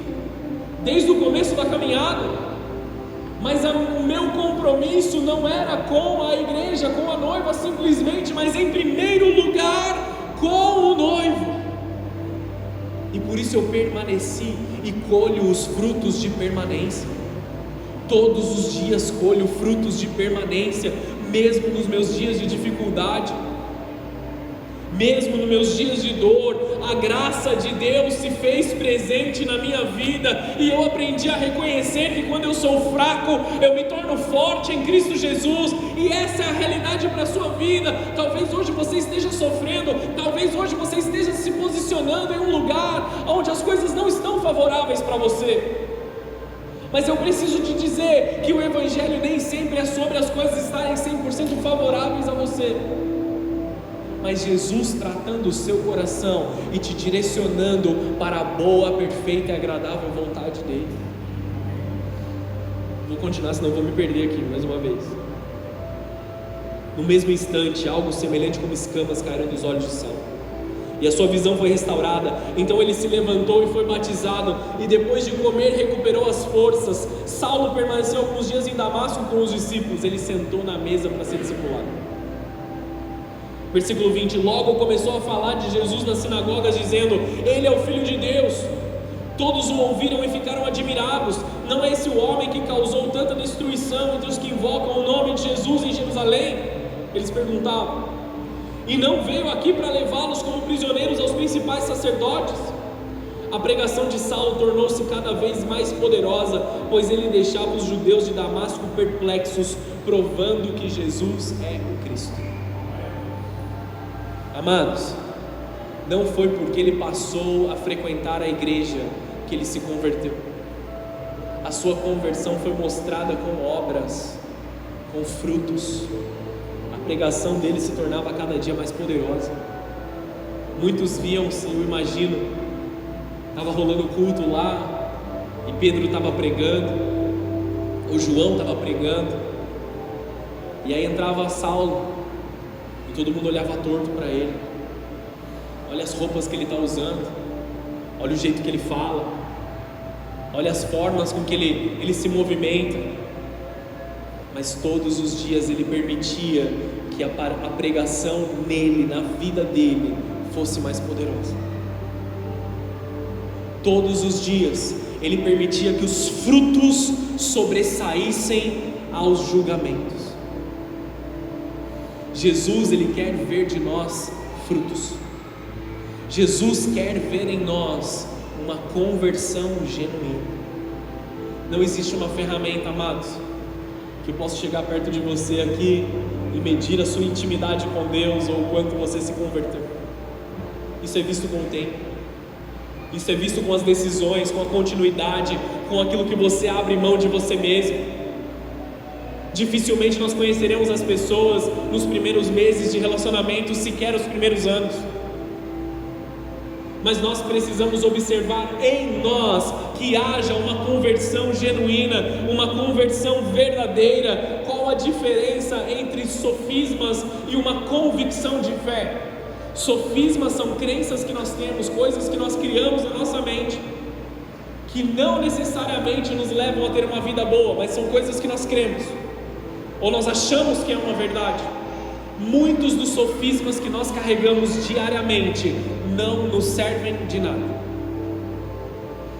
desde o começo da caminhada. Mas o meu compromisso não era com a igreja, com a noiva simplesmente, mas em primeiro lugar com o noivo. E por isso eu permaneci e colho os frutos de permanência. Todos os dias colho frutos de permanência, mesmo nos meus dias de dificuldade, mesmo nos meus dias de dor. A graça de Deus se fez presente na minha vida, e eu aprendi a reconhecer que quando eu sou fraco, eu me torno forte em Cristo Jesus. E essa é a realidade para a sua vida. Talvez hoje você esteja sofrendo, talvez hoje você esteja se posicionando em um lugar onde as coisas não estão favoráveis para você. Mas eu preciso te dizer que o Evangelho nem sempre é sobre as coisas estarem 100% favoráveis a você, mas Jesus tratando o seu coração e te direcionando para a boa, perfeita e agradável vontade dele. Vou continuar, senão vou me perder aqui mais uma vez. No mesmo instante, algo semelhante como escamas caíram dos olhos de Saulo, e a sua visão foi restaurada. Então ele se levantou e foi batizado, e depois de comer recuperou as forças. Saulo permaneceu alguns dias em Damasco com os discípulos. Ele sentou na mesa para ser discipulado. Versículo 20, logo começou a falar de Jesus nas sinagogas, dizendo: Ele é o Filho de Deus. Todos o ouviram e ficaram admirados. Não é esse o homem que causou tanta destruição entre os que invocam o nome de Jesus em Jerusalém? Eles perguntavam. E não veio aqui para levá-los como prisioneiros aos principais sacerdotes? A pregação de Saulo tornou-se cada vez mais poderosa, pois ele deixava os judeus de Damasco perplexos, provando que Jesus é o Cristo. Amados, não foi porque ele passou a frequentar a igreja que ele se converteu. A sua conversão foi mostrada com obras, com frutos. A pregação dele se tornava cada dia mais poderosa. Muitos viam-se, eu imagino, estava rolando culto lá, e Pedro estava pregando, o João estava pregando, e aí entrava Saulo, e todo mundo olhava torto para ele. Olha as roupas que ele está usando, olha o jeito que ele fala, olha as formas com que ele se movimenta. Mas todos os dias ele permitia que a pregação nele, na vida dele, fosse mais poderosa. Todos os dias ele permitia que os frutos sobressaíssem aos julgamentos. Jesus, ele quer ver de nós frutos. Jesus quer ver em nós uma conversão genuína. Não existe uma ferramenta, amados, que eu possa chegar perto de você aqui e medir a sua intimidade com Deus ou o quanto você se converteu. Isso é visto com o tempo. Isso é visto com as decisões, com a continuidade, com aquilo que você abre mão de você mesmo. Dificilmente nós conheceremos as pessoas nos primeiros meses de relacionamento, sequer os primeiros anos. mas nós precisamos observar em nós que haja uma conversão genuína, uma conversão verdadeira. Qual a diferença entre sofismas e uma convicção de fé? Sofismas são crenças que nós temos, coisas que nós criamos na nossa mente, que não necessariamente nos levam a ter uma vida boa, mas são coisas que nós cremos, ou nós achamos que é uma verdade. Muitos dos sofismas que nós carregamos diariamente não nos servem de nada.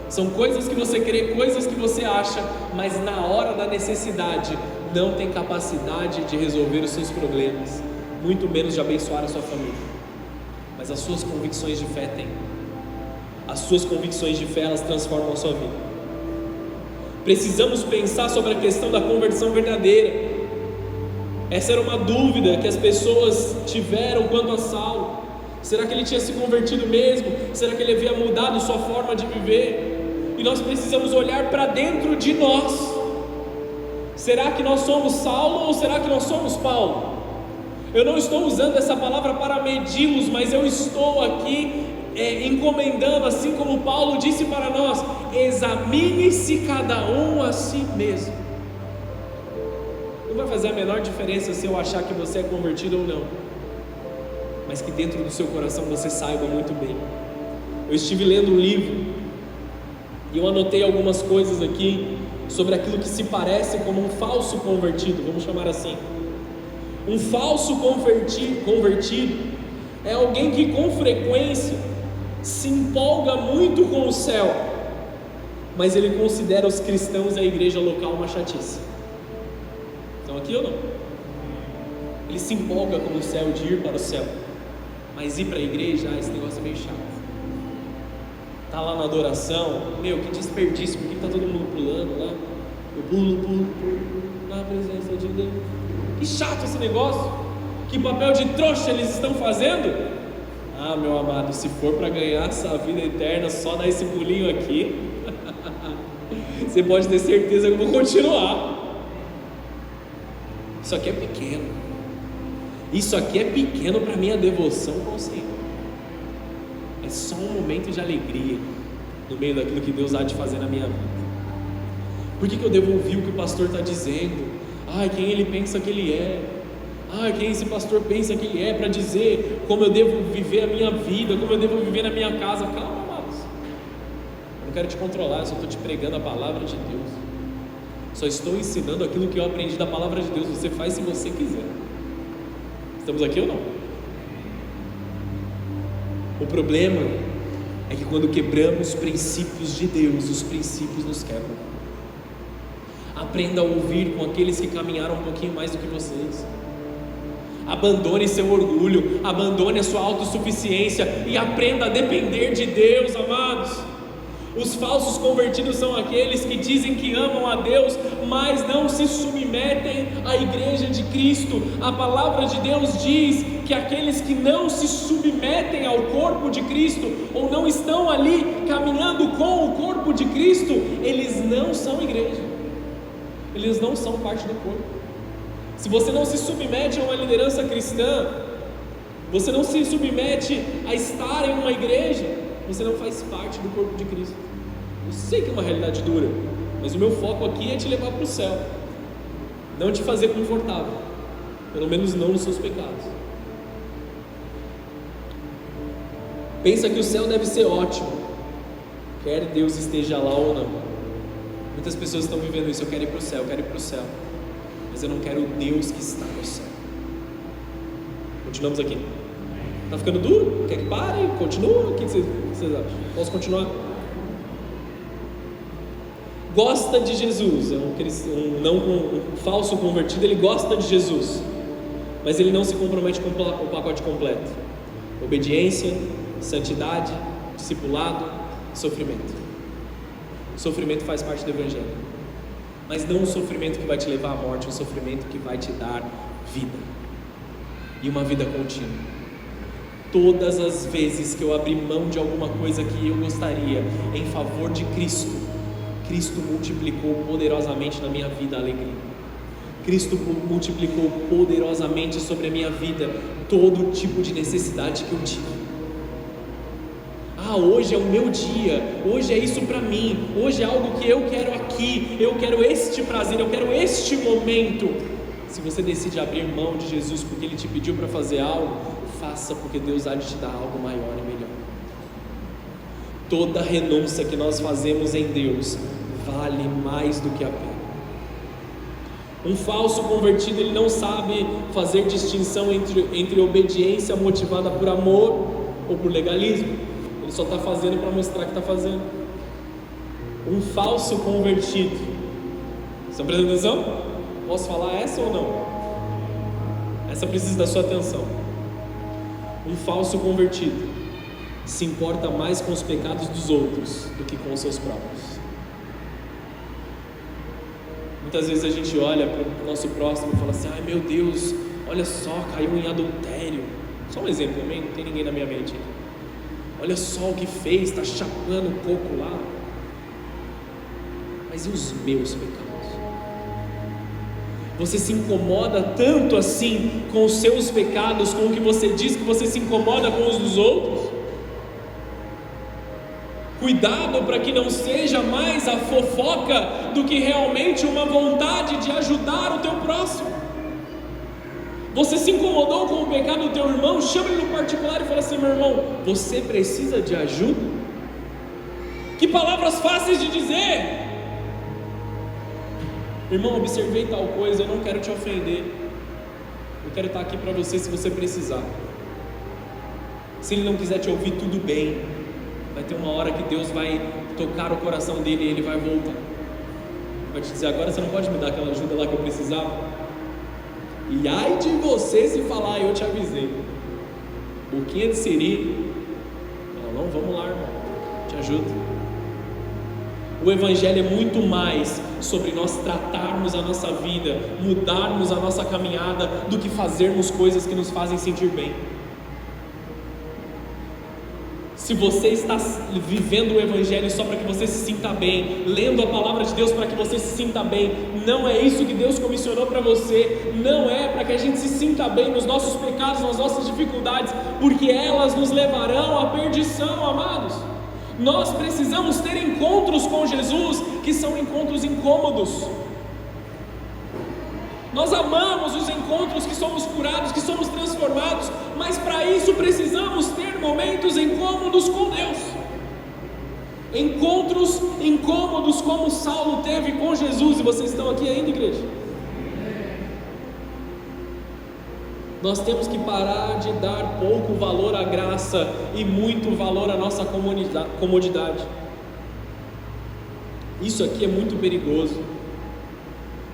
São coisas que você crê, coisas que você acha, mas na hora da necessidade não tem capacidade de resolver os seus problemas, muito menos de abençoar a sua família. Mas as suas convicções de fé têm. As suas convicções de fé, elas transformam a sua vida. Precisamos pensar sobre a questão da conversão verdadeira. Essa era uma dúvida que as pessoas tiveram quanto a Saulo. Será que ele tinha se convertido mesmo? Será que ele havia mudado sua forma de viver? E nós precisamos olhar para dentro de nós. Será que nós somos Saulo ou será que nós somos Paulo? Eu não estou usando essa palavra para medi-los, mas eu estou aqui encomendando, assim como Paulo disse para nós: examine-se cada um a si mesmo. Não vai fazer a menor diferença se eu achar que você é convertido ou não, mas que dentro do seu coração você saiba muito bem. Eu estive lendo um livro e eu anotei algumas coisas aqui sobre aquilo que se parece como um falso convertido, vamos chamar assim. Um falso convertido é alguém que com frequência se empolga muito com o céu, mas ele considera os cristãos e a igreja local uma chatice. Estão aqui ou não? Ele se empolga com o céu, de ir para o céu, mas ir para a igreja, esse negócio é meio chato. Tá lá na adoração, que desperdício, porque tá todo mundo pulando lá. Eu pulo na presença de Deus. Que chato esse negócio. Que papel de trouxa eles estão fazendo? Ah, meu amado, se for para ganhar essa vida eterna, só dar esse pulinho aqui, você pode ter certeza que eu vou continuar. Isso aqui é pequeno. Isso aqui é pequeno para minha devoção com o Senhor. É só um momento de alegria no meio daquilo que Deus há de fazer na minha vida. Por que eu devo ouvir o que o pastor está dizendo? Quem ele pensa que ele é? Quem esse pastor pensa que ele é para dizer como eu devo viver a minha vida, como eu devo viver na minha casa? Calma, amados. Eu não quero te controlar, eu só estou te pregando a palavra de Deus. Só estou ensinando aquilo que eu aprendi da palavra de Deus. Você faz se você quiser. Estamos aqui ou não? O problema é que quando quebramos os princípios de Deus, os princípios nos quebram. Aprenda a ouvir com aqueles que caminharam um pouquinho mais do que vocês. Abandone seu orgulho, abandone a sua autossuficiência e aprenda a depender de Deus, amados. Os falsos convertidos são aqueles que dizem que amam a Deus, mas não se submetem à igreja de Cristo. A palavra de Deus diz que aqueles que não se submetem ao corpo de Cristo, ou não estão ali caminhando com o corpo de Cristo, eles não são igreja, eles não são parte do corpo. Se você não se submete a uma liderança cristã, você não se submete a estar em uma igreja, você não faz parte do corpo de Cristo. Eu sei que é uma realidade dura, mas o meu foco aqui é te levar para o céu, não te fazer confortável, pelo menos não nos seus pecados. Pensa que o céu deve ser ótimo, quer Deus esteja lá ou não. Muitas pessoas estão vivendo isso: eu quero ir para o céu, eu quero ir para o céu, mas eu não quero o Deus que está no céu. Continuamos aqui. Está ficando duro? Quer que pare? Continua? O que vocês acham? Posso continuar? Gosta de Jesus, um falso convertido, ele gosta de Jesus, mas ele não se compromete com o pacote completo: obediência, santidade, discipulado, sofrimento. Sofrimento faz parte do Evangelho, mas não um sofrimento que vai te levar à morte, um sofrimento que vai te dar vida, e uma vida contínua. Todas as vezes que eu abri mão de alguma coisa que eu gostaria em favor de Cristo, Cristo multiplicou poderosamente na minha vida a alegria. Cristo multiplicou poderosamente sobre a minha vida todo tipo de necessidade que eu tive. hoje é o meu dia, hoje é isso para mim, hoje é algo que eu quero aqui, eu quero este prazer, eu quero este momento. Se você decide abrir mão de Jesus porque Ele te pediu para fazer algo, faça, porque Deus há de te dar algo maior e melhor. Toda renúncia que nós fazemos em Deus vale mais do que a pena. Um falso convertido, ele não sabe fazer distinção entre obediência motivada por amor ou por legalismo. Ele só está fazendo para mostrar que está fazendo. Um falso convertido, estão prestando atenção? Posso falar essa ou não? Essa precisa da sua atenção. Um falso convertido se importa mais com os pecados dos outros do que com os seus próprios. Muitas vezes a gente olha para o nosso próximo e fala assim: ai meu Deus, olha só, caiu em adultério. Só um exemplo, também não tem ninguém na minha mente. Olha só o que fez, está chapando um pouco lá. Mas e os meus pecados? Você se incomoda tanto assim com os seus pecados, com o que você diz que você se incomoda com os dos outros? Cuidado para que não seja mais a fofoca do que realmente uma vontade de ajudar o teu próximo. Você se incomodou com o pecado do teu irmão? Chama ele no particular e fala assim: meu irmão, você precisa de ajuda? Que palavras fáceis de dizer! Irmão, observei tal coisa, eu não quero te ofender, eu quero estar aqui para você se você precisar. Se ele não quiser te ouvir, tudo bem. Vai ter uma hora que Deus vai tocar o coração dele e ele vai voltar. Vai te dizer: agora você não pode me dar aquela ajuda lá que eu precisava? E ai de você se falar: eu te avisei. Boquinha de siri. Não, vamos lá, irmão, te ajudo. O Evangelho é muito mais sobre nós tratarmos a nossa vida, mudarmos a nossa caminhada, do que fazermos coisas que nos fazem sentir bem. Se você está vivendo o Evangelho só para que você se sinta bem, lendo a palavra de Deus para que você se sinta bem, não é isso que Deus comissionou para você. Não é para que a gente se sinta bem nos nossos pecados, nas nossas dificuldades, porque elas nos levarão à perdição, amados. Nós precisamos ter encontros com Jesus que são encontros incômodos. Nós amamos os encontros que somos curados, que somos transformados, mas para isso precisamos ter momentos incômodos com Deus. Encontros incômodos como Saulo teve com Jesus. E vocês estão aqui ainda, igreja? Nós temos que parar de dar pouco valor à graça e muito valor à nossa comodidade. Isso aqui é muito perigoso,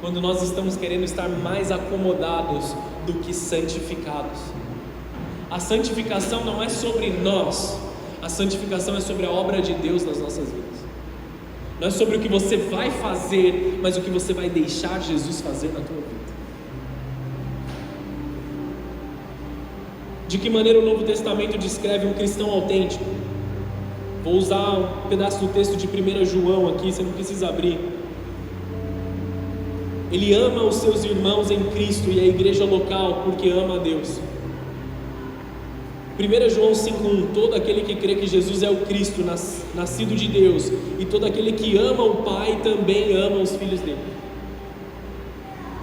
quando nós estamos querendo estar mais acomodados do que santificados. A santificação não é sobre nós, a santificação é sobre a obra de Deus nas nossas vidas. Não é sobre o que você vai fazer, mas o que você vai deixar Jesus fazer na tua vida. De que maneira o Novo Testamento descreve um cristão autêntico? Vou usar um pedaço do texto de 1 João aqui, você não precisa abrir. Ele ama os seus irmãos em Cristo e a igreja local porque ama a Deus. 1 João 5,1: todo aquele que crê que Jesus é o Cristo, nascido de Deus, e todo aquele que ama o Pai também ama os filhos dele.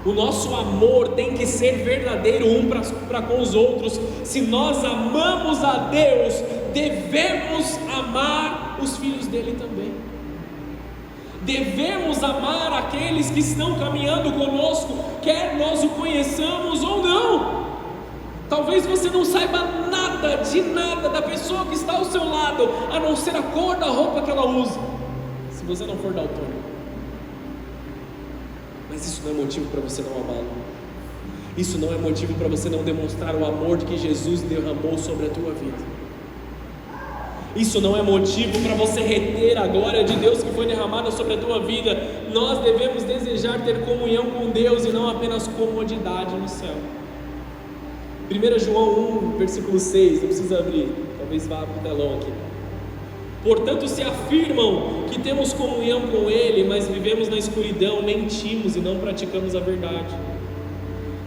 O nosso amor tem que ser verdadeiro um para com os outros. Se nós amamos a Deus, devemos amar os filhos dele também. Devemos amar aqueles que estão caminhando conosco, quer nós o conheçamos ou não. Talvez você não saiba nada da pessoa que está ao seu lado, a não ser a cor da roupa que ela usa, se você não for daltônico. Mas isso não é motivo para você não amá-lo. Isso não é motivo para você não demonstrar o amor que Jesus derramou sobre a tua vida. Isso não é motivo para você reter a glória de Deus que foi derramada sobre a tua vida. Nós devemos desejar ter comunhão com Deus e não apenas comodidade no céu. 1 João 1, versículo 6, não precisa abrir, talvez vá para o telão aqui. Portanto, se afirmam que temos comunhão com Ele, mas vivemos na escuridão, mentimos e não praticamos a verdade.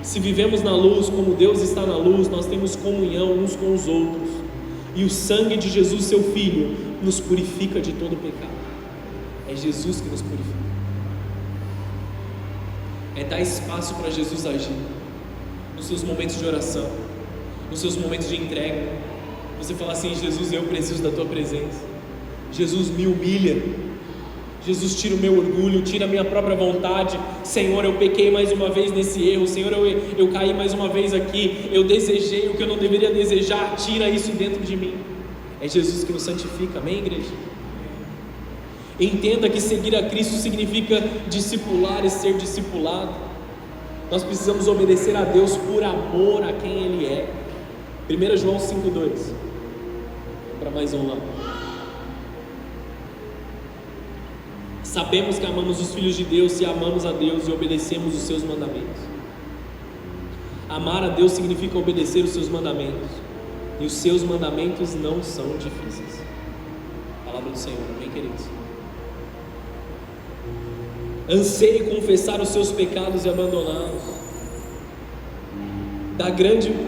Se vivemos na luz, como Deus está na luz, nós temos comunhão uns com os outros. E o sangue de Jesus, seu Filho, nos purifica de todo pecado. É Jesus que nos purifica. É dar espaço para Jesus agir nos seus momentos de oração, nos seus momentos de entrega. Você fala assim: Jesus, eu preciso da tua presença. Jesus, me humilha. Jesus, tira o meu orgulho, tira a minha própria vontade. Senhor, eu pequei mais uma vez nesse erro. Senhor, eu caí mais uma vez aqui. Eu desejei o que eu não deveria desejar. Tira isso dentro de mim. É Jesus que nos santifica, amém, igreja? Entenda que seguir a Cristo significa discipular e ser discipulado. Nós precisamos obedecer a Deus por amor a quem Ele é. 1 João 5,2. Para mais um lá. Sabemos que amamos os filhos de Deus se amamos a Deus e obedecemos os seus mandamentos. Amar a Deus significa obedecer os seus mandamentos, e os seus mandamentos não são difíceis. Palavra do Senhor, amém, queridos? Anseie confessar os seus pecados e abandoná-los.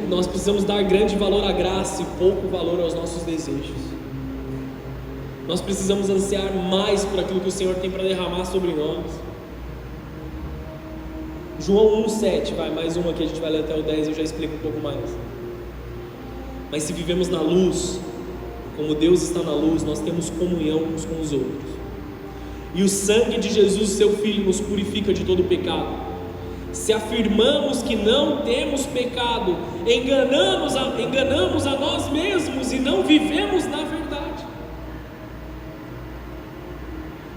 Nós precisamos dar grande valor à graça e pouco valor aos nossos desejos. Nós precisamos ansiar mais por aquilo que o Senhor tem para derramar sobre nós. João 1,7, mais uma que a gente vai ler até o 10, eu já explico um pouco mais. Mas se vivemos na luz, como Deus está na luz, nós temos comunhão uns com os outros. E o sangue de Jesus, seu Filho, nos purifica de todo pecado. Se afirmamos que não temos pecado, enganamos a nós mesmos e não vivemos na verdade.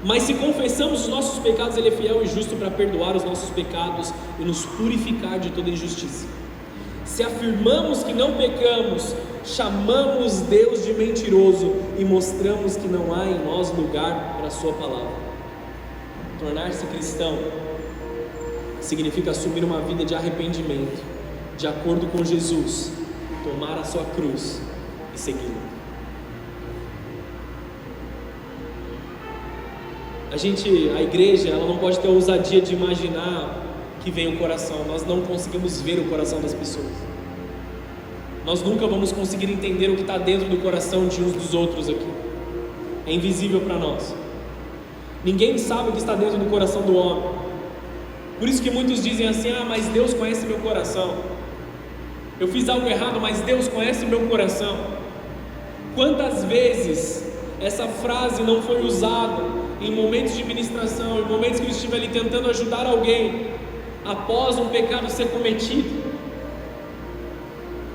Mas se confessamos os nossos pecados, Ele é fiel e justo para perdoar os nossos pecados e nos purificar de toda injustiça. Se afirmamos que não pecamos, chamamos Deus de mentiroso e mostramos que não há em nós lugar para a sua palavra. Tornar-se cristão significa assumir uma vida de arrependimento, de acordo com Jesus, tomar a sua cruz e segui-lo. A igreja, ela não pode ter a ousadia de imaginar que vem o coração. Nós não conseguimos ver o coração das pessoas. Nós nunca vamos conseguir entender o que está dentro do coração de uns dos outros aqui. É invisível para nós. Ninguém sabe o que está dentro do coração do homem. Por isso que muitos dizem assim: mas Deus conhece meu coração. Eu fiz algo errado, mas Deus conhece meu coração. Quantas vezes essa frase não foi usada em momentos de ministração, em momentos que eu estive ali tentando ajudar alguém após um pecado ser cometido?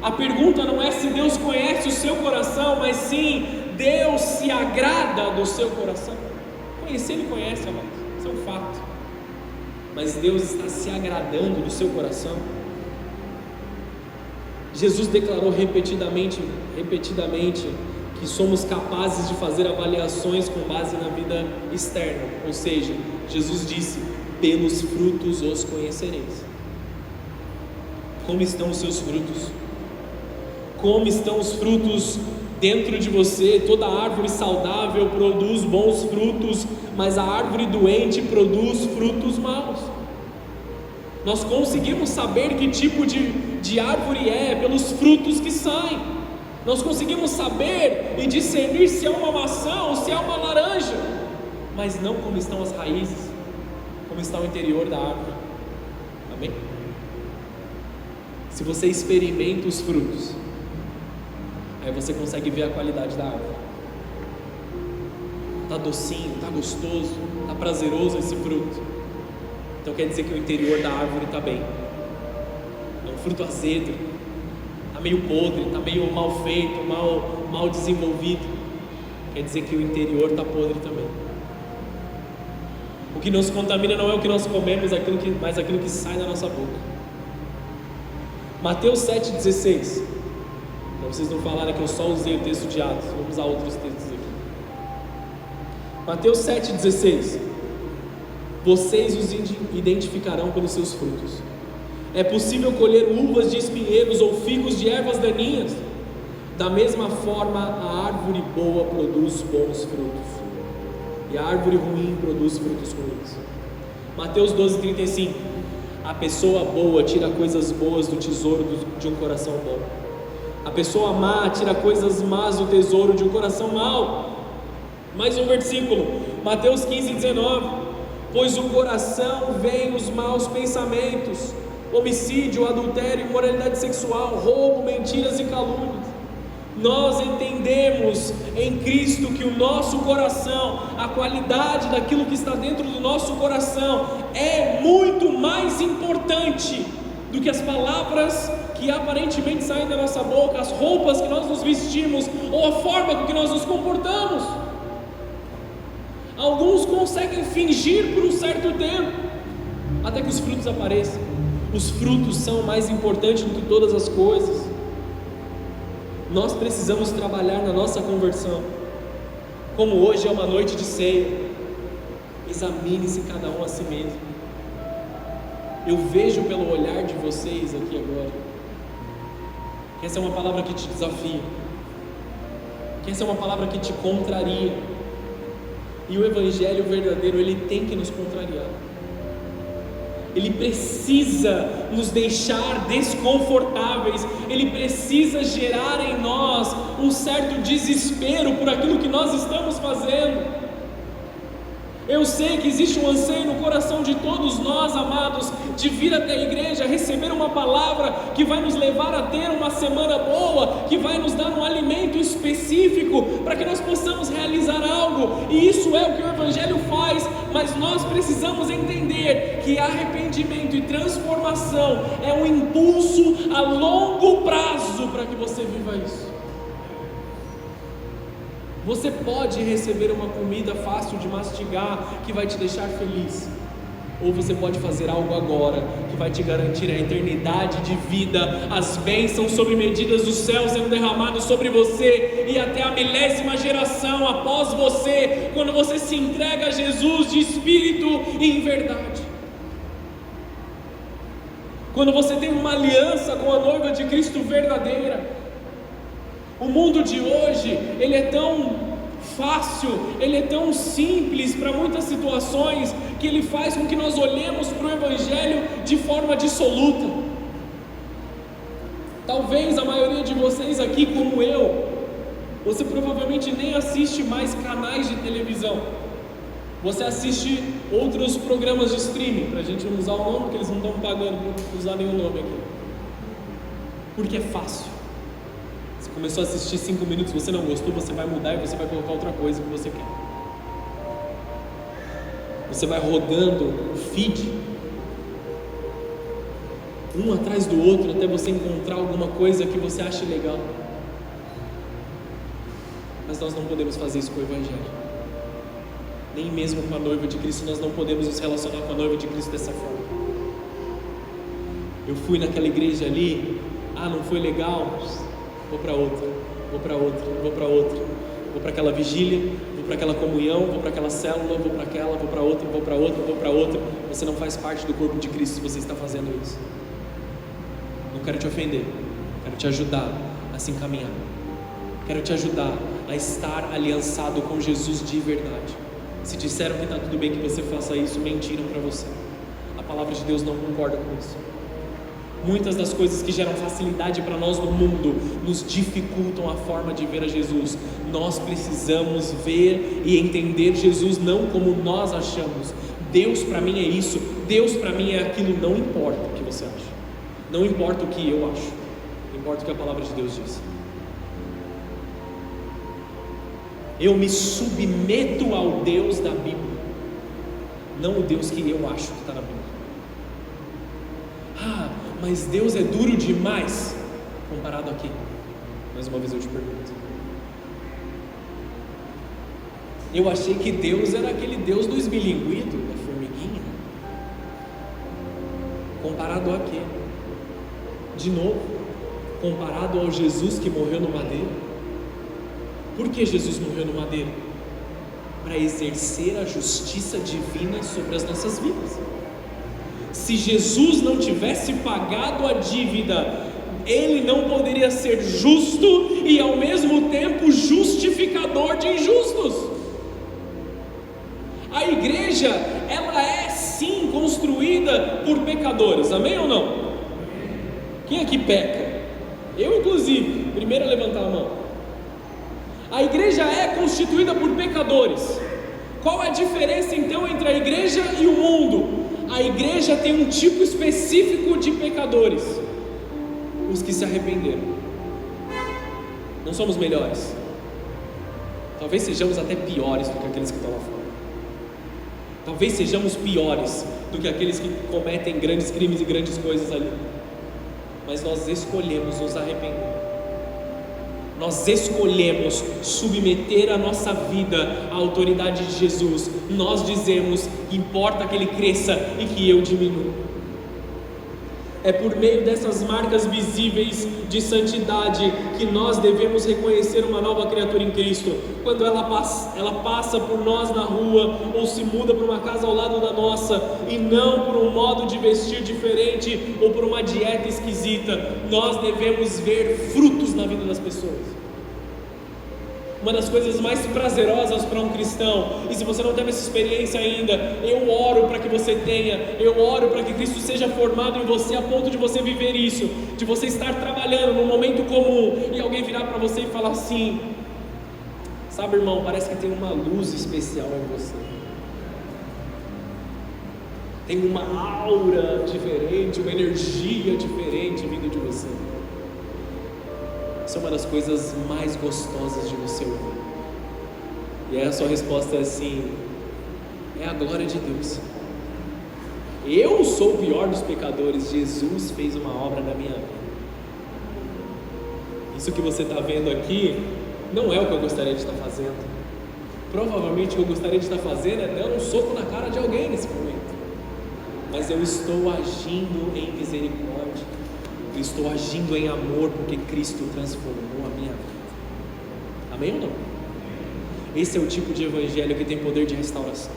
A pergunta não é se Deus conhece o seu coração, mas sim, Deus se agrada do seu coração. Conhecer, Ele conhece, amados, isso é um fato. Mas Deus está se agradando do seu coração. Jesus declarou repetidamente que somos capazes de fazer avaliações com base na vida externa, ou seja, Jesus disse: pelos frutos os conhecereis. Como estão os seus frutos? Como estão os frutos dentro de você? Toda árvore saudável produz bons frutos, mas a árvore doente produz frutos maus. Nós conseguimos saber que tipo de árvore é pelos frutos que saem. Nós conseguimos saber e discernir se é uma maçã ou se é uma laranja, mas não como estão as raízes, como está o interior da árvore. Amém? Se você experimenta os frutos, aí você consegue ver a qualidade da árvore. Está docinho, está gostoso, está prazeroso esse fruto. Então quer dizer que o interior da árvore está bem. É um fruto azedo, está meio podre, está meio mal feito, mal desenvolvido. Quer dizer que o interior está podre também. O que nos contamina não é o que nós comemos, mas aquilo que sai da nossa boca. Mateus 7,16. Para vocês não falarem que eu só usei o texto de Atos, vamos usar outros textos aqui. Mateus 7,16. Vocês os identificarão pelos seus frutos. É possível colher uvas de espinheiros ou figos de ervas daninhas? Da mesma forma, a árvore boa produz bons frutos, e a árvore ruim produz frutos ruins. Mateus 12,35. A pessoa boa tira coisas boas do tesouro de um coração bom, A pessoa má tira coisas más do tesouro de um coração mau. Mais um versículo, Mateus 15:19. Pois do coração vêm os maus pensamentos, homicídio, adultério, imoralidade sexual, roubo, mentiras e calúnias. Nós entendemos em Cristo que o nosso coração, a qualidade daquilo que está dentro do nosso coração é muito mais importante do que as palavras que aparentemente saem da nossa boca, as roupas que nós nos vestimos ou a forma com que nós nos comportamos. Alguns conseguem fingir por um certo tempo, até que os frutos apareçam. Os frutos são mais importantes do que todas as coisas. Nós precisamos trabalhar na nossa conversão. Como hoje é uma noite de ceia, examine-se cada um a si mesmo. Eu vejo pelo olhar de vocês aqui agora, que essa é uma palavra que te desafia, que essa é uma palavra que te contraria. E o Evangelho verdadeiro, ele tem que nos contrariar. Ele precisa nos deixar desconfortáveis. Ele precisa gerar em nós um certo desespero por aquilo que nós estamos fazendo. Eu sei que existe um anseio no coração de todos nós, amados, de vir até a igreja, receber uma palavra que vai nos levar a ter uma semana boa, que vai nos dar um alimento específico para que nós possamos realizar algo, e isso é o que o Evangelho faz. Mas nós precisamos entender que arrependimento e transformação é um impulso a longo prazo para que você viva isso. Você pode receber uma comida fácil de mastigar que vai te deixar feliz, ou você pode fazer algo agora que vai te garantir a eternidade de vida, as bênçãos sobre medidas do céu sendo derramadas sobre você e até a 1000ª geração após você, quando você se entrega a Jesus de espírito e em verdade. Quando você tem uma aliança com a noiva de Cristo verdadeira. O mundo de hoje, ele é tão fácil, ele é tão simples para muitas situações, que ele faz com que nós olhemos para o Evangelho de forma dissoluta. Talvez a maioria de vocês aqui, como eu, você provavelmente nem assiste mais canais de televisão. Você assiste outros programas de streaming, para a gente não usar o nome, porque eles não estão pagando para usar nenhum nome aqui. Porque é fácil. Começou a assistir 5 minutos, você não gostou, você vai mudar e você vai colocar outra coisa que você quer. Você vai rodando o feed, um atrás do outro, até você encontrar alguma coisa que você ache legal. Mas nós não podemos fazer isso com o Evangelho. Nem mesmo com a noiva de Cristo, nós não podemos nos relacionar com a noiva de Cristo dessa forma. Eu fui naquela igreja ali, não foi legal, vou para outra, vou para outra, vou para outra, vou para aquela vigília, vou para aquela comunhão, vou para aquela célula, vou para aquela, vou para outra, vou para outra, vou para outra. Você não faz parte do corpo de Cristo se você está fazendo isso. Não quero te ofender, quero te ajudar a se encaminhar, quero te ajudar a estar aliançado com Jesus de verdade. Se disseram que está tudo bem que você faça isso, mentiram para você. A palavra de Deus não concorda com isso. Muitas das coisas que geram facilidade para nós no mundo nos dificultam a forma de ver a Jesus. Nós precisamos ver e entender Jesus não como nós achamos. Deus para mim é isso, Deus para mim é aquilo. Não importa o que você acha, não importa o que eu acho, importa o que a palavra de Deus diz. Eu me submeto ao Deus da Bíblia, não o Deus que eu acho que está na Bíblia. Mas Deus é duro demais comparado a quê? Mais uma vez eu te pergunto. Eu achei que Deus era aquele Deus do esmilinguido, da formiguinha. Comparado a quê? De novo, comparado ao Jesus que morreu no madeiro. Por que Jesus morreu no madeiro? Para exercer a justiça divina sobre as nossas vidas. Se Jesus não tivesse pagado a dívida, Ele não poderia ser justo e ao mesmo tempo justificador de injustos. A igreja, ela é sim construída por pecadores, amém ou não? Quem aqui peca? Eu, inclusive, primeiro a levantar a mão. A igreja é constituída por pecadores. Qual é a diferença então entre a igreja e o mundo? A igreja tem um tipo específico de pecadores: os que se arrependeram. Não somos melhores, talvez sejamos até piores do que aqueles que estão lá fora. Talvez sejamos piores do que aqueles que cometem grandes crimes e grandes coisas ali. Mas nós escolhemos nos arrepender. Nós escolhemos submeter a nossa vida à autoridade de Jesus. Nós dizemos que importa que Ele cresça e que eu diminua. É por meio dessas marcas visíveis de santidade que nós devemos reconhecer uma nova criatura em Cristo. Quando ela passa por nós na rua ou se muda para uma casa ao lado da nossa, e não por um modo de vestir diferente ou por uma dieta esquisita, nós devemos ver frutos na vida das pessoas. Uma das coisas mais prazerosas para um cristão, e se você não teve essa experiência ainda, eu oro para que você tenha, eu oro para que Cristo seja formado em você a ponto de você viver isso, de você estar trabalhando num momento comum e alguém virar para você e falar assim: sabe, irmão, parece que tem uma luz especial em você, tem uma aura diferente, uma energia diferente vindo de você. Isso é uma das coisas mais gostosas de você ouvir. E aí a sua resposta é assim: é a glória de Deus. Eu sou o pior dos pecadores, Jesus fez uma obra na minha vida. Isso que você está vendo aqui não é o que eu gostaria de estar fazendo. Provavelmente o que eu gostaria de estar fazendo é dando um soco na cara de alguém nesse momento. Mas eu estou agindo em misericórdia. Eu estou agindo em amor porque Cristo transformou a minha vida. Amém ou não? Esse é o tipo de evangelho que tem poder de restauração.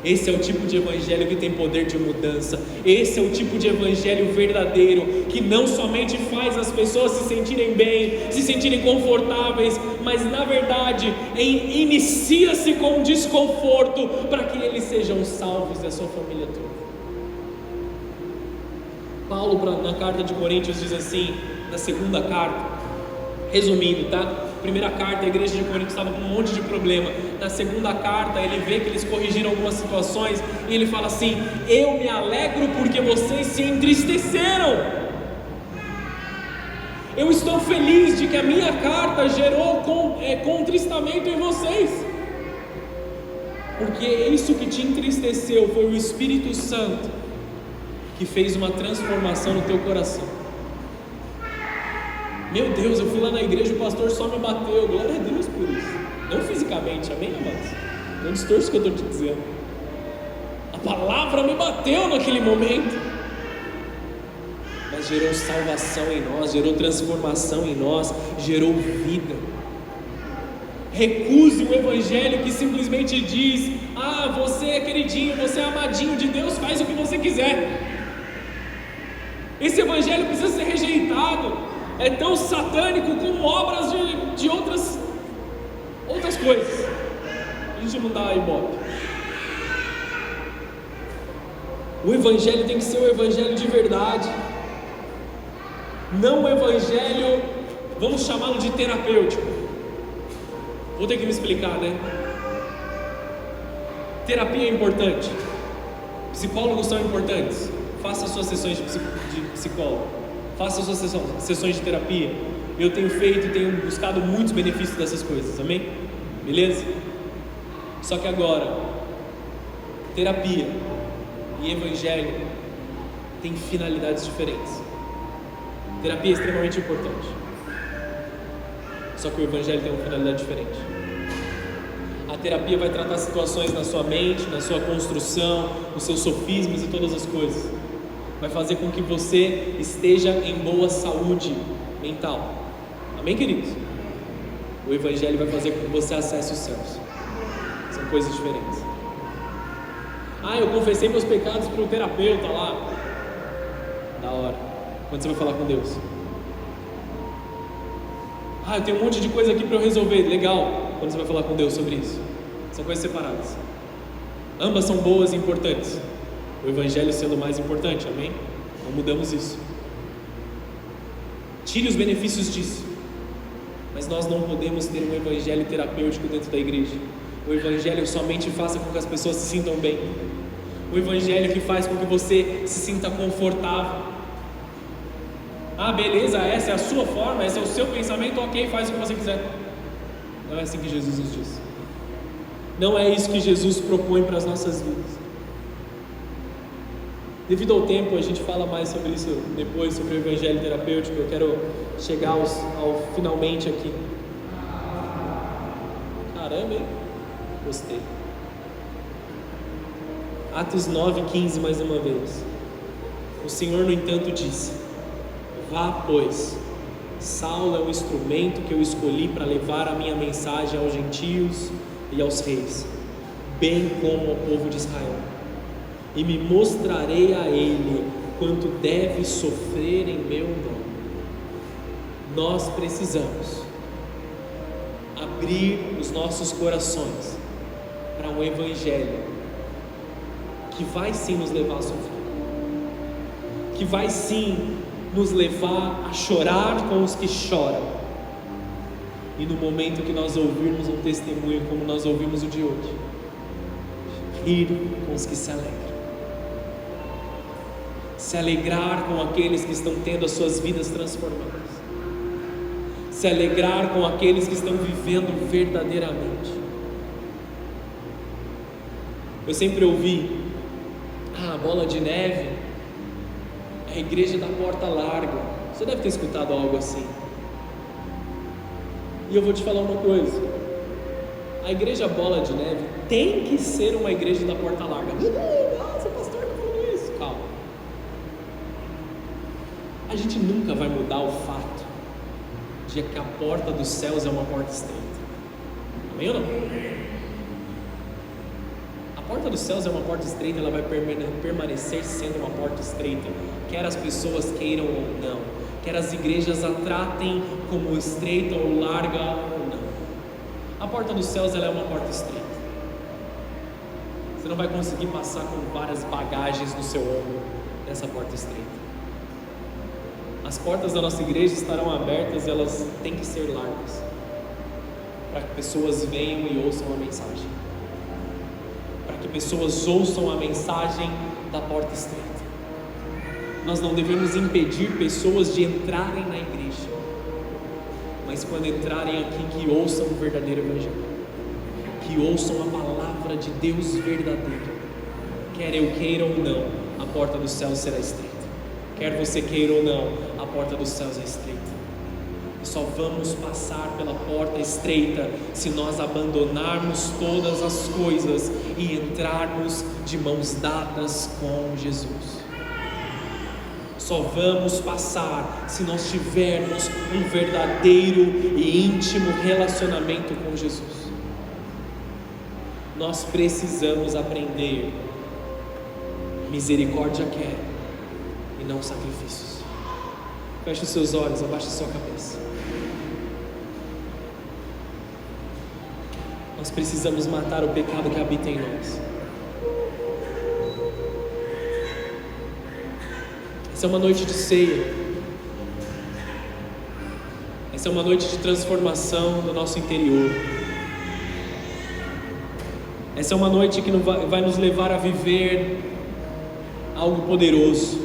Esse é o tipo de evangelho que tem poder de mudança. Esse é o tipo de evangelho verdadeiro, que não somente faz as pessoas se sentirem bem, se sentirem confortáveis, mas na verdade inicia-se com desconforto para que eles sejam salvos e a sua família toda. Paulo, na carta de Coríntios, diz assim, na segunda carta, resumindo, tá? Primeira carta, a igreja de Corinto estava com um monte de problema. Na segunda carta, ele vê que eles corrigiram algumas situações e ele fala assim: eu me alegro porque vocês se entristeceram. Eu estou feliz de que a minha carta gerou contristamento em vocês, porque isso que te entristeceu foi o Espírito Santo que fez uma transformação no teu coração. Meu Deus, eu fui lá na igreja, o pastor só me bateu. Glória a Deus por isso. Não fisicamente, amém, amados? Não distorce o que eu estou te dizendo. A palavra me bateu naquele momento, mas gerou salvação em nós, gerou transformação em nós, gerou vida. Recuse o evangelho que simplesmente diz: ah, você é queridinho, você é amadinho de Deus, faz o que você quiser. Esse evangelho precisa ser rejeitado. É tão satânico como obras de outras coisas. A gente não dá ibope. O evangelho tem que ser o evangelho de verdade, não o evangelho, vamos chamá-lo de terapêutico. Vou ter que me explicar, né? Terapia é importante, psicólogos são importantes. Faça suas sessões de psicólogo, faça suas sessões de terapia. Eu tenho feito e tenho buscado muitos benefícios dessas coisas, amém? Beleza? Só que agora, terapia e evangelho têm finalidades diferentes. Terapia é extremamente importante, só que o evangelho tem uma finalidade diferente. A terapia vai tratar situações na sua mente, na sua construção, nos seus sofismas e todas as coisas. Vai fazer com que você esteja em boa saúde mental. Amém, queridos? O evangelho vai fazer com que você acesse os céus. São coisas diferentes. Ah, eu confessei meus pecados para o terapeuta lá. Da hora. Quando você vai falar com Deus? Ah, eu tenho um monte de coisa aqui para eu resolver. Legal. Quando você vai falar com Deus sobre isso? São coisas separadas. Ambas são boas e importantes. O evangelho sendo mais importante, amém? Não mudamos isso. Tire os benefícios disso. Mas nós não podemos ter um evangelho terapêutico dentro da igreja. O evangelho somente faça com que as pessoas se sintam bem. O evangelho que faz com que você se sinta confortável. Ah, beleza, essa é a sua forma, esse é o seu pensamento, ok, faz o que você quiser. Não é assim que Jesus nos diz. Não é isso que Jesus propõe para as nossas vidas. Devido ao tempo, a gente fala mais sobre isso depois, sobre o evangelho terapêutico. Eu quero chegar ao finalmente aqui. Caramba, hein? Gostei. Atos 9:15 mais uma vez. O Senhor, no entanto, disse: vá, pois, Saulo é o instrumento que eu escolhi para levar a minha mensagem aos gentios e aos reis, bem como ao povo de Israel. E me mostrarei a ele quanto deve sofrer em meu nome. Nós precisamos abrir os nossos corações para um evangelho que vai sim nos levar a sofrer, que vai sim nos levar a chorar com os que choram, e no momento que nós ouvirmos um testemunho como nós ouvimos o de hoje, rir com os que se alegram, se alegrar com aqueles que estão tendo as suas vidas transformadas, se alegrar com aqueles que estão vivendo verdadeiramente. Eu sempre ouvi: a bola de neve é a igreja da porta larga. Você deve ter escutado algo assim. E eu vou te falar uma coisa: a igreja bola de neve tem que ser uma igreja da porta larga. Nossa, o pastor está falando isso. Calma. A gente nunca vai mudar o fato de que a porta dos céus é uma porta estreita. Amém ou não? A porta dos céus é uma porta estreita, ela vai permanecer sendo uma porta estreita, quer as pessoas queiram ou não, quer as igrejas a tratem como estreita ou larga ou não. A porta dos céus, ela é uma porta estreita. Você não vai conseguir passar com várias bagagens no seu ombro nessa porta estreita. As portas da nossa igreja estarão abertas e elas têm que ser largas, para que pessoas venham e ouçam a mensagem, para que pessoas ouçam a mensagem da porta estreita. Nós não devemos impedir pessoas de entrarem na igreja, mas quando entrarem aqui, que ouçam o verdadeiro evangelho, que ouçam a palavra de Deus verdadeira. Quer eu queira ou não, a porta do céu será estreita. Quer você queira ou não, a porta dos céus é estreita. E só vamos passar pela porta estreita se nós abandonarmos todas as coisas e entrarmos de mãos dadas com Jesus. Só vamos passar se nós tivermos um verdadeiro e íntimo relacionamento com Jesus. Nós precisamos aprender: misericórdia quer e não sacrifícios. Feche os seus olhos, abaixe a sua cabeça. Nós precisamos matar o pecado que habita em nós. Essa é uma noite de ceia. Essa é uma noite de transformação do nosso interior. Essa é uma noite que vai nos levar a viver algo poderoso.